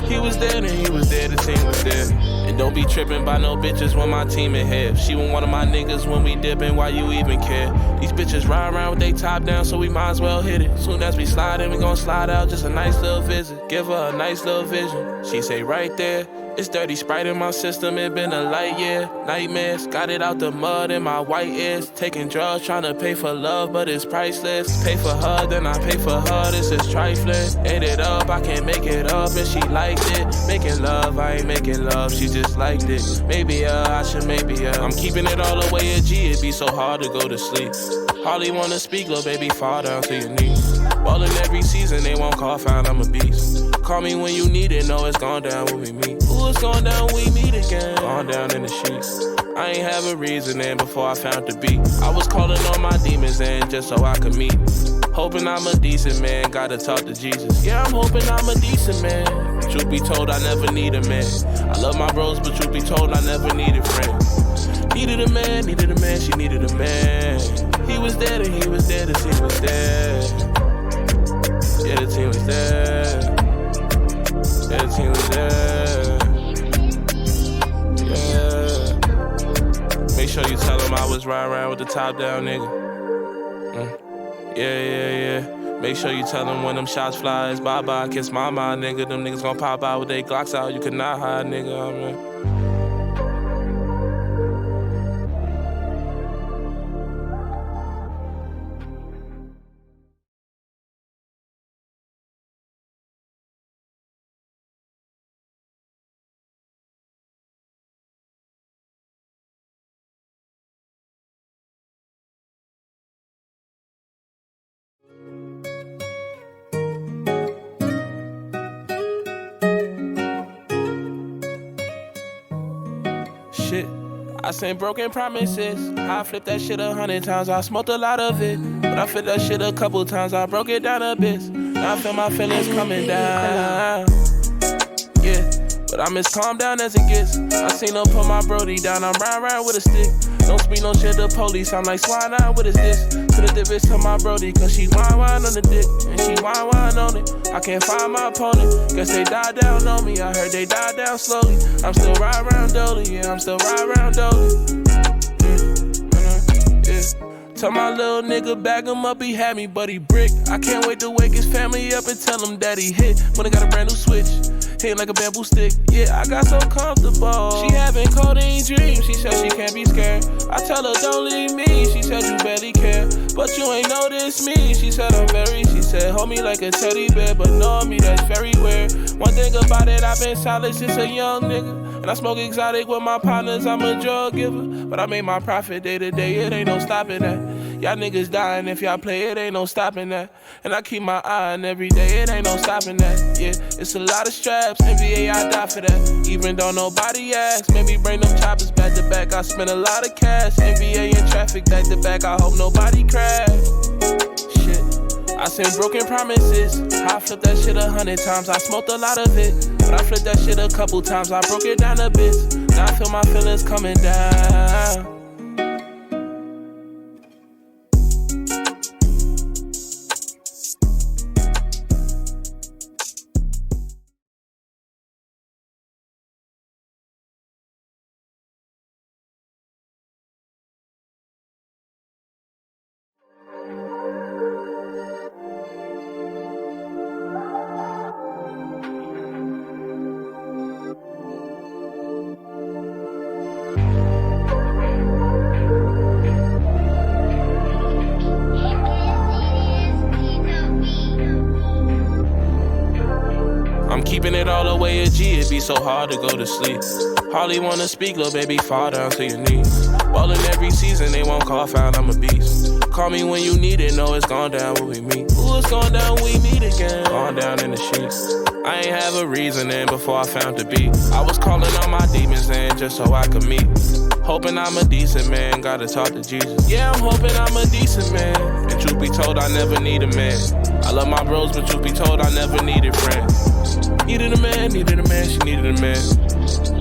He was there, and he was there, the team was there. And don't be tripping by no bitches when my team in here. She was one of my niggas when we dipping, why you even care? These bitches ride around with they top down, so we might as well hit it. Soon as we slide in, we gon' slide out, just a nice little visit. Give her a nice little vision. She say right there, it's dirty Sprite in my system, it been a light year. Nightmares, got it out the mud in my white ears. Taking drugs, trying to pay for love, but it's priceless. Pay for her, then I pay for her, this is trifling. Ate it up, I can't make it up, and she liked it. Making love, I ain't making love, she just liked it. Maybe I should, maybe I'm keeping it all the way a G, it be so hard to go to sleep. Hardly wanna speak, little baby, fall down to your knees. Ballin' every season, they won't call foul, I'm a beast. Call me when you need it, know it's gone down when we meet. Ooh, it's gone down when we meet again. Gone down in the sheets. I ain't have a reason in before I found the beat. I was calling all my demons in just so I could meet. Hoping I'm a decent man, gotta talk to Jesus. Yeah, I'm hoping I'm a decent man. Truth be told, I never need a man. I love my bros, but truth be told, I never needed friends. Needed a man, she needed a man. He was there, and he was there, the team was there. Yeah, the team was there. Yeah, the team was there. Yeah. Make sure you tell him I was riding around with the top down, nigga. Yeah. Make sure you tell him when them shots fly, it's bye-bye, kiss mama, nigga. Them niggas gon' pop out with they Glocks out, you cannot hide, nigga, man. Shit, I seen broken promises. I flipped that shit 100 times, I smoked a lot of it. But I flipped that shit a couple times, I broke it down a bit. Now I feel my feelings coming down. Yeah, but I'm as calm down as it gets. I seen them put my brody down, I'm round with a stick. Don't speak no shit to police, I'm like swine out, what is this? To the bitch to my brody, cause she whine on the dick. And she whine on it. I can't find my opponent, guess they died down on me. I heard they died down slowly. I'm still ride around Dolly, yeah, I'm still ride around Dolly. Yeah. Tell my little nigga bag him up, he had me, but he brick. I can't wait to wake his family up and tell him that he hit. When I got a brand new switch, hitting like a bamboo stick. Yeah, I got so comfortable. She having codeine dreams, she said she can't be scared. I tell her don't leave me, she said you barely care. But you ain't noticed me, she said she said hold me like a teddy bear. But knowing me, that's very weird. One thing about it, I've been solid since a young nigga. And I smoke exotic with my partners, I'm a drug giver. But I made my profit day to day, it ain't no stopping that. Y'all niggas dying if y'all play, it ain't no stopping that. And I keep my eye on every day, it ain't no stopping that. Yeah, it's a lot of straps, NBA, I die for that. Even though nobody asks, maybe bring them choppers back to back. I spend a lot of cash, NBA in traffic back to back. I hope nobody crash. Shit, I sent broken promises. I flipped that shit 100 times, I smoked a lot of it. But I flipped that shit a couple times, I broke it down a bit. Now I feel my feelings coming down. I'm keeping it all the way a G, it be so hard to go to sleep. Hardly wanna speak, little baby, fall down to your knees. Ballin' every season, they won't call, found I'm a beast. Call me when you need it, know it's gone down when we meet. Ooh, it's gone down when we meet again. Gone down in the sheets. I ain't have a reason in before I found the beat. I was calling all my demons in just so I could meet. Hoping I'm a decent man, gotta talk to Jesus. Yeah, I'm hoping I'm a decent man. And truth be told, I never need a man. I love my bros, but truth be told, I never needed friends. Needed a man, she needed a man.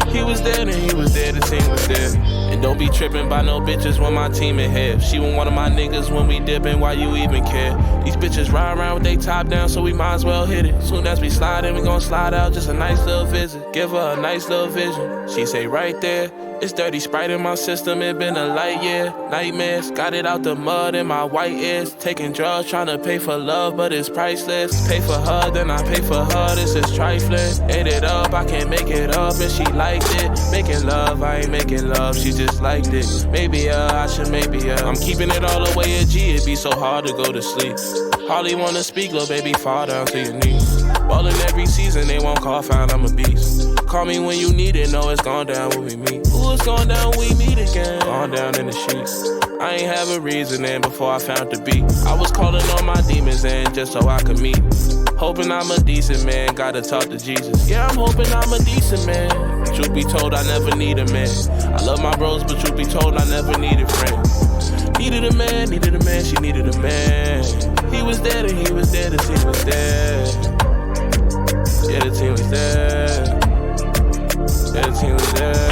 He was there, and he was there, the team was there. And don't be tripping by no bitches when my team in here. She was one of my niggas when we dipping, why you even care? These bitches ride around with they top down, so we might as well hit it. Soon as we slide in, we gon' slide out, just a nice little visit. Give her a nice little vision. She say right there, it's dirty Sprite in my system, it been a light year. Nightmares, got it out the mud in my white ears. Taking drugs, tryna pay for love, but it's priceless. Pay for her, then I pay for her, this is trifling. Ate it up, I can't make it up, and she liked it. Making love, I ain't making love, she just liked it. Maybe I should, maybe I'm keeping it all the way a G, it be so hard to go to sleep. Hardly wanna speak, little baby, fall down to your knees. Ballin' every season, they won't call, found I'm a beast. Call me when you need it, know it's gone down when we meet. Ooh, it's gone down when we meet again. Gone down in the sheets. I ain't have a reason in before I found the beat. I was calling all my demons in just so I could meet. Hoping I'm a decent man, gotta talk to Jesus. Yeah, I'm hoping I'm a decent man. Truth be told, I never need a man. I love my bros, but truth be told, I never needed friends. Needed a man, she needed a man. He was there, and he was there, the team was there. Yeah, the team was there. Yeah, the team was there.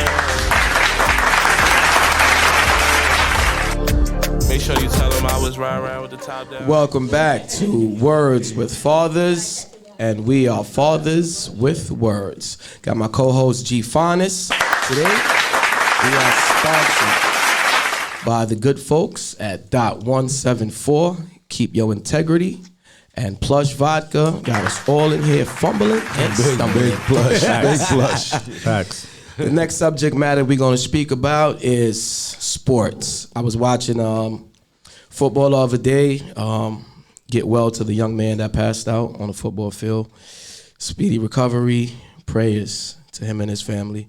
Make sure you tell them I was riding around with the top down. Welcome back to Words with Fathers, and we are Fathers with Words. Got my co-host G Fanis today. We are sponsored by the good folks at Dot 174. Keep your integrity. And Plush Vodka got us all in here fumbling and stumbling. Big plush, big plush. Facts. The next subject matter we're going to speak about is sports. I was watching football the other day. Get well to the young man that passed out on the football field. Speedy recovery. Prayers to him and his family.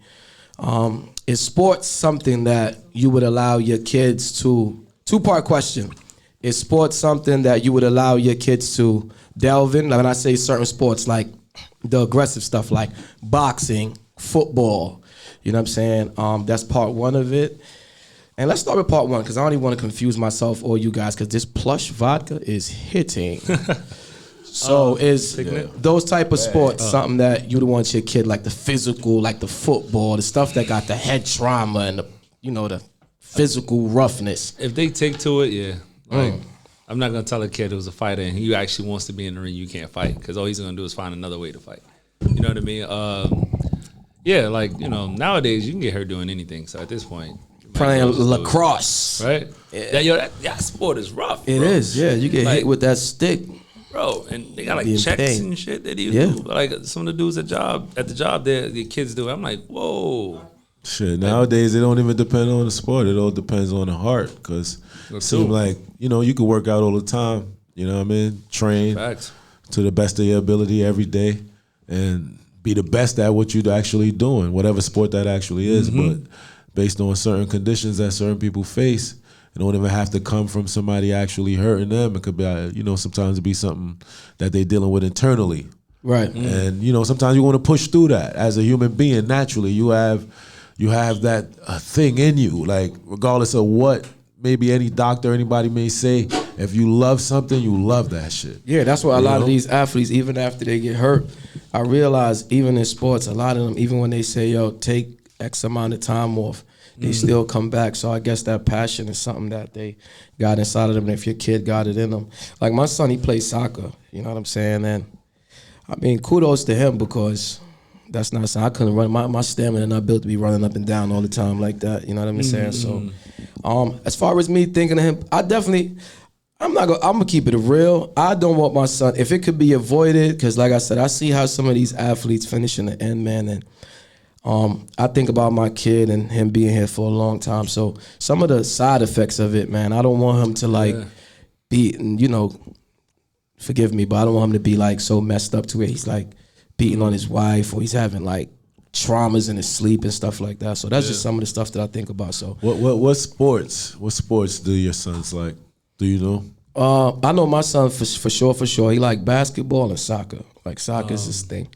Is sports something that you would allow your kids to... Two-part question. Is sports something that you would allow your kids to delve in? Like when I say certain sports, like the aggressive stuff like boxing, football, you know what I'm saying? That's part one of it. And let's start with part one, because I don't even want to confuse myself or you guys, because this Plush Vodka is hitting. So is those type of sports something that you would want your kid, like the physical, like the football, the stuff that got the head trauma and the, you know, the physical roughness? If they take to it, yeah. Like, I'm not gonna tell a kid who's a fighter and he actually wants to be in the ring, you can't fight, because all he's gonna do is find another way to fight. You know what I mean? Yeah, like, you know, nowadays you can get hurt doing anything. So at this point, playing lacrosse, right? Yeah. That sport is rough. It is, yeah. You get hit with that stick, bro, and they got like checks and shit that you do. Like some of the dudes at the job, the kids do. I'm like, whoa. Shit, nowadays it don't even depend on the sport. It all depends on the heart, because it seems like, you know, you can work out all the time. You know what I mean? Train to the best of your ability every day and be the best at what you're actually doing, whatever sport that actually is. But based on certain conditions that certain people face, It don't even have to come from somebody actually hurting them. It could be, sometimes it be something that they're dealing with internally. Right. And, sometimes you want to push through that. As a human being, naturally, you have that thing in you. Like, regardless of what maybe any doctor, anybody may say, if you love something, you love that shit. Yeah, that's why a lot of these athletes, even after they get hurt, I realize even in sports, a lot of them, even when they say, yo, take X amount of time off, they still come back. So I guess that passion is something that they got inside of them. And if your kid got it in them. Like my son, he plays soccer. You know what I'm saying? And I mean, kudos to him because that's not something I couldn't run. My stamina not built to be running up and down all the time like that. You know what I'm saying? So as far as me thinking of him, I'm gonna keep it real. I don't want my son, if it could be avoided, because like I said, I see how some of these athletes finish in the end, man, and I think about my kid and him being here for a long time. So some of the side effects of it, man, I don't want him to be, forgive me, but I don't want him to be like so messed up to where he's like beating on his wife or he's having like traumas in his sleep and stuff like that. So that's just some of the stuff that I think about. So what sports do your sons like? Do you know? I know my son for sure. He like basketball and soccer. Like soccer is his thing.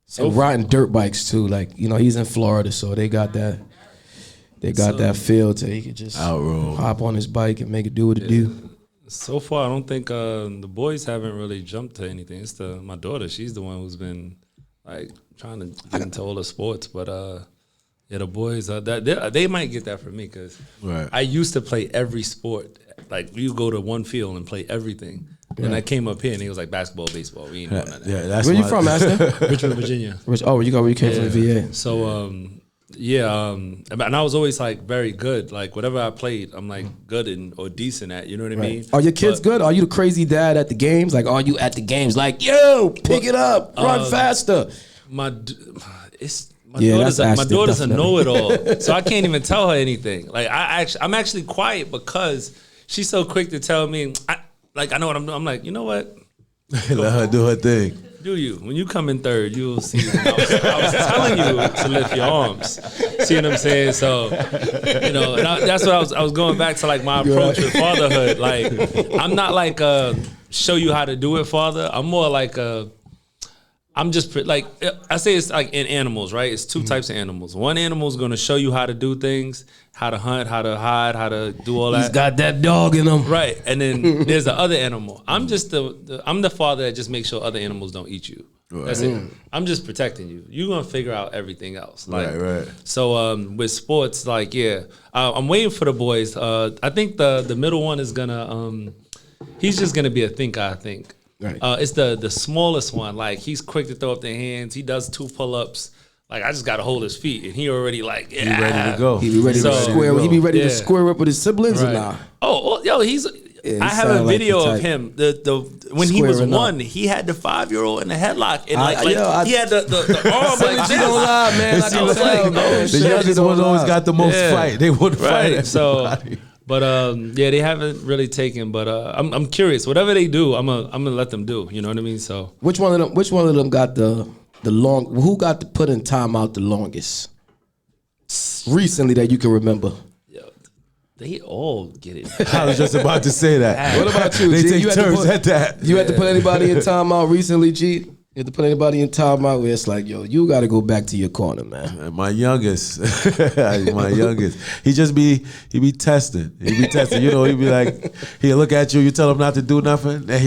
So and riding dirt bikes too. Like, he's in Florida, so they got that. They got that field so he could just hop on his bike and make it do what it do. So far, I don't think the boys haven't really jumped to anything. It's my daughter. She's the one who's been like trying to get into all the sports. But the boys, they might get that from me because I used to play every sport. Like you go to one field and play everything. And I came up here and he was like basketball, baseball. We ain't doing none of that. Yeah, that's where you from, Aston? Richmond, Virginia. You came from the VA. So and I was always like very good. Like whatever I played, I'm like good or decent at. You know what I mean? Are your kids good? Are you the crazy dad at the games? Like, are you at the games like, yo, pick it up, run faster? My daughter's a know-it-all, so I can't even tell her anything. Like I'm actually quiet because she's so quick to tell me. I know what I'm doing. I'm like, you know what? Let her do her thing. Do you? When you come in third, you'll see. I was telling you to lift your arms. See what I'm saying? So, that's what I was going back to like my approach with fatherhood. Like, I'm not like show you how to do it, father. I'm more like I'm just like I say it's like in animals, right? It's two types of animals. One animal is going to show you how to do things, how to hunt, how to hide, how to do all that. He's got that dog in him, right? And then there's the other animal. I'm just I'm the father that just makes sure other animals don't eat you. Right. That's it. I'm just protecting you. You're gonna figure out everything else. Like, right. So with sports, like I'm waiting for the boys. I think the middle one is gonna he's just gonna be a thinker. I think. Right. It's the smallest one. Like he's quick to throw up their hands. He does 2 pull-ups. Like I just gotta hold his feet, and he already like He ready to go. He be ready to square. He be ready to square up with his siblings or not? Oh, yo, I have a video of him. When he was 1, he had the 5-year-old in the headlock, and he had the arm like this. Don't lie, man. Like I was like, the youngest one always got the most fight. They would fight. So. But they haven't really taken. But I'm curious. Whatever they do, I'm gonna let them do. You know what I mean? So which one of them got the long? Who got to put in timeout the longest recently that you can remember? Yo, they all get it. I was just about to say that. What about you? They G? take turns at that. You had to put anybody in timeout recently, G? You had to put anybody in timeout where it's like, yo, you got to go back to your corner, man. My youngest, he be testing. He be like, he'll look at you, you tell him not to do nothing, then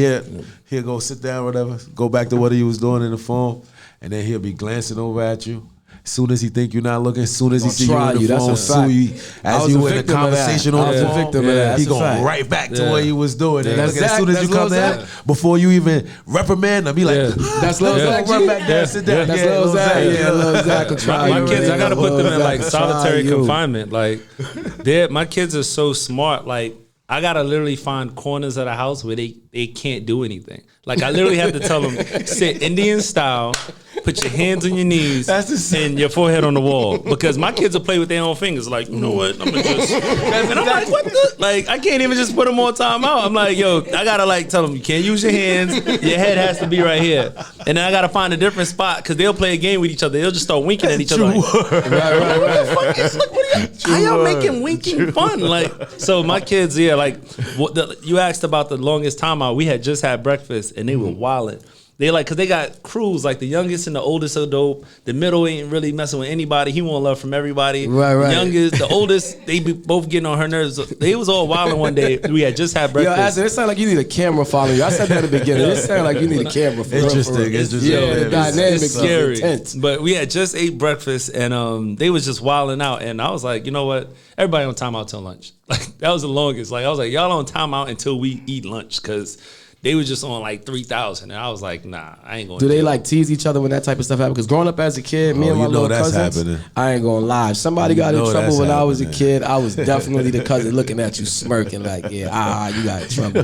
he'll go sit down, whatever, go back to what he was doing in the phone, and then he'll be glancing over at you. As soon as he think you're not looking, as soon as he see you in the phone, as you in a conversation on the phone, he going right back to what he was doing. And as soon as you come in, before you even reprimand him, he like, that's Lil Zach. Run back there, sit down. That's Lil Zach. Yeah, Lil Zach will try. My kids, I gotta put them in like solitary confinement. Like, my kids are so smart. Like, I gotta literally find corners of the house where they can't do anything. Like I literally have to tell them sit Indian style, put your hands on your knees and your forehead on the wall. Because my kids will play with their own fingers. Like, you know what? I'm gonna just. And I'm like, what the? Like, I can't even just put them on timeout. I'm like, yo, I gotta like tell them you can't use your hands. Your head has to be right here. And then I gotta find a different spot because they'll play a game with each other. They'll just start winking at each other. Like, right. How y'all making winking fun? Like, so my kids, like, you asked about the longest time out. We had just had breakfast and they were wilding. They like, cause they got crews, like the youngest and the oldest are dope. The middle ain't really messing with anybody. He want love from everybody. Right. The youngest, the oldest, they be both getting on her nerves. They was all wilding one day. We had just had breakfast. Yo, Aston, it sounds like you need a camera following you. I said that at the beginning. It sounds like you need a camera. Interesting. The dynamics it's scary. is intense. But we had just ate breakfast and they was just wilding out. And I was like, you know what? Everybody on timeout till lunch. Like that was the longest. Like I was like, y'all on timeout until we eat lunch because they was just on like 3,000, and I was like, nah, I ain't going. Do they like tease each other when that type of stuff happens? Because growing up as a kid, me and my little cousins, happening. I ain't gonna lie. If somebody got in trouble when I was a kid, I was definitely the cousin looking at you smirking like, yeah, you got in trouble.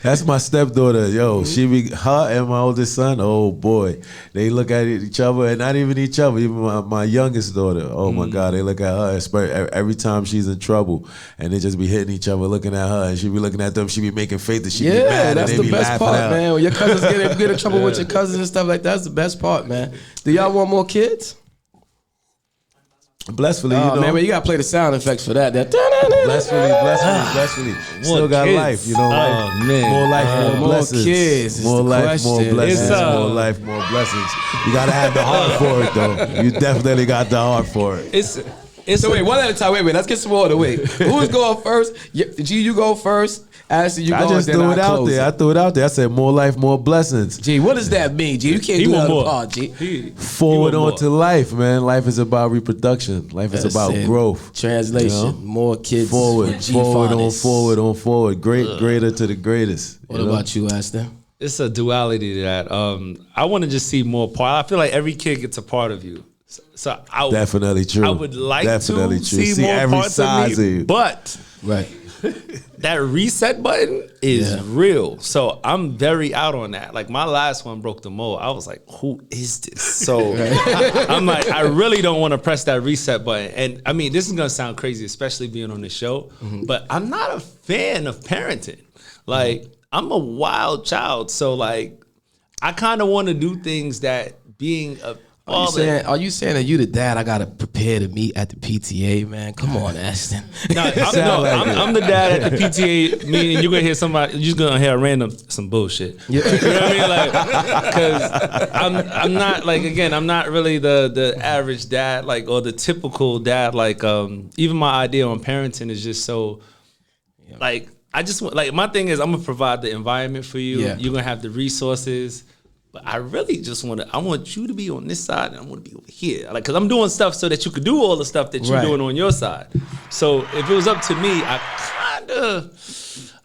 That's my stepdaughter. Yo, she be her and my oldest son. Oh boy, they look at each other, and not even each other. Even my youngest daughter. Oh my God, they look at her every time she's in trouble, and they just be hitting each other, looking at her, and she be looking at them. She be making faces. She be mad, that's the best part, man. When your cousins get in trouble with your cousins and stuff like that, that's the best part, man. Do y'all want more kids? Blessfully, man, you gotta play the sound effects for that. Blessfully. Still got kids. Life, you know. Oh, man. More life, more blessings. Kids. More life, more blessings. More life, more blessings. You gotta have the heart for it, though. You definitely got the heart for it. So wait, one at a time. Wait, let's get some order. Wait, who's going first? G, you go first. Aston, you go. I just threw it out there. I threw it out there. I said more life, more blessings. G, what does that mean, G? You can't do that on the pod, G. Forward on to life, man. Life is about reproduction. Life is about growth. Translation, more kids. Forward on forward. Greater to the greatest. What about you, Aston? It's a duality to that. I want to just see more part. I feel like every kid gets a part of you. So definitely true. I would like to see more every parts size of me, but that reset button is real. So I'm very out on that. Like my last one broke the mold. I was like, who is this? So I'm like, I really don't want to press that reset button. And I mean, this is gonna sound crazy, especially being on the show, but I'm not a fan of parenting. Like I'm a wild child. So like, I kind of want to do things that being a Are you saying that you the dad I gotta prepare to meet at the PTA, man? Come on, Aston. I'm the dad at the PTA meeting. You're gonna hear somebody. You're just gonna hear some bullshit. Yeah. You know what I mean? Like, because I'm not like I'm not really the average dad, like or the typical dad. Like even my idea on parenting is just so like I just want like my thing is I'm gonna provide the environment for you. Yeah. You're gonna have the resources. But I really just I want you to be on this side and I want to be over here. Like, cause I'm doing stuff so that you could do all the stuff that you're doing on your side. So if it was up to me,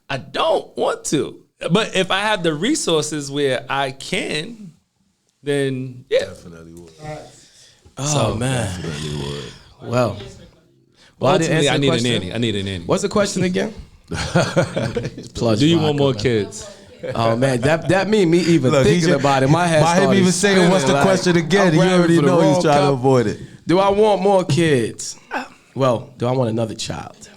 I don't want to. But if I have the resources where I can, then yeah. Definitely would. Oh, man. Definitely would. Well, ultimately, I need a nanny. What's the question again? Do you want more kids? Oh man, that made me even thinking about it. My head started him even saying, "What's the question again?" You already know he's trying to avoid it. Do I want more kids? Well, do I want another child?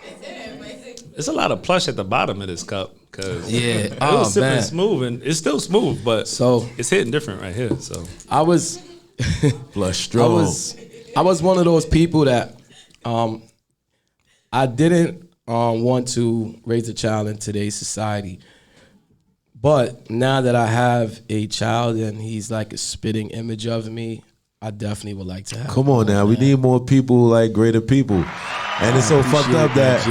There's a lot of plush at the bottom of this cup because it was sipping smooth and it's still smooth, but so it's hitting different right here. So I was plush strong. I was one of those people that I didn't want to raise a child in today's society. But now that I have a child and he's like a spitting image of me, I definitely would like to have. Come on now, we need more people like greater people. And it's so fucked up that,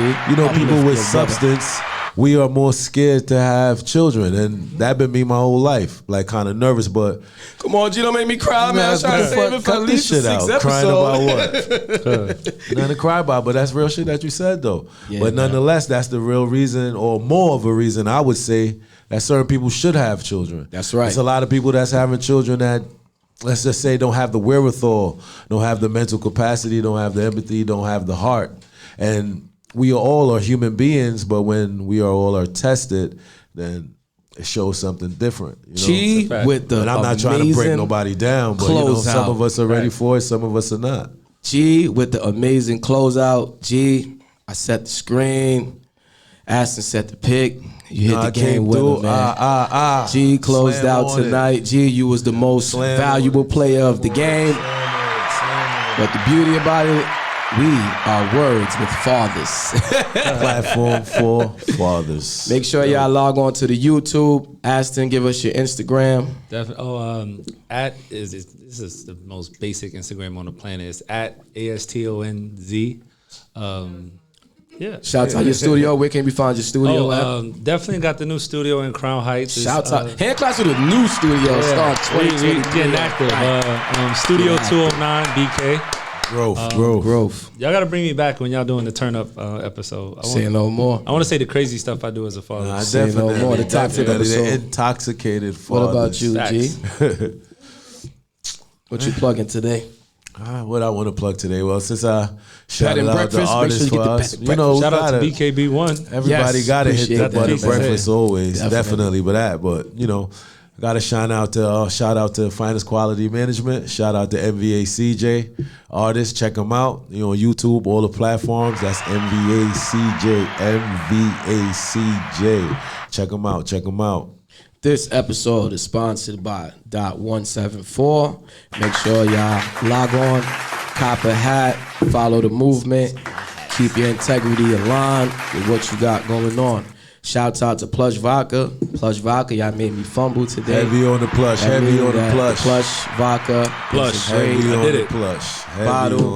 people with substance, we are more scared to have children. And that been me my whole life. Like kind of nervous, but. Come on, G, don't make me cry, man. I'm trying to save it for at least shit 6 episodes. Crying about what? Nothing to cry about, but that's real shit that you said though. Yeah, but nonetheless, that's the real reason, or more of a reason, I would say, that certain people should have children. That's right. There's a lot of people that's having children that, let's just say, don't have the wherewithal, don't have the mental capacity, don't have the empathy, don't have the heart. And we all are human beings, but when we are tested, then it shows something different. You know? G with the and I'm not trying to break nobody down, but some of us are ready for it, some of us are not. G with the amazing closeout. G, I set the screen. Aston set the pick. You hit the game winner, man. G closed out tonight. G, you was the most valuable player of the game. But the beauty about it, we are words with fathers. Platform for fathers. Make sure y'all log on to the YouTube. Aston, give us your Instagram. Definitely. This is the most basic Instagram on the planet. It's at ASTONZ. Yeah. Shouts out your studio. Where can we find your studio at? Definitely got the new studio in Crown Heights. Shouts out. Hand claps to the new studio. Start 2023. We getting active. Studio 209 BK. Growth. Y'all got to bring me back when y'all doing the turn up episode. Say no more. I want to say the crazy stuff I do as a father. Nah, say no more. The toxic episode. The intoxicated fathers. What about you, G? What you plugging today? What I want to plug today? Well, since I shouted out the artists for us, shout out to BKB1. Everybody got to hit that bed and breakfast always, definitely. But got to shout out to Finest Quality Management. Shout out to MVA CJ artists. Check them out. On YouTube, all the platforms. That's MVA CJ. Check them out. This episode is sponsored by .174. Make sure y'all log on, cop a hat, follow the movement, keep your integrity aligned with what you got going on. Shouts out to Plush Vodka. Plush Vodka, y'all made me fumble today. Heavy on the plush. Plush Vodka. Plush. Heavy on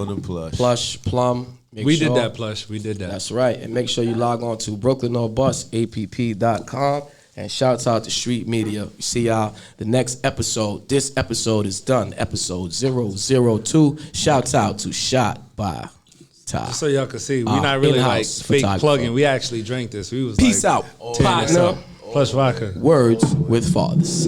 the plush. Plush Plum. We did that, Plush. We did that. That's right. And make sure you log on to BrooklynOrBusapp.com. And shouts out to Street Media. We see y'all the next episode. This episode is done. Episode 002. Shouts out to Shot by Ty. Just so y'all can see, we're not really like fake plugging. We actually drank this. We was Peace like, out, partner. Plus vodka. Words with fathers.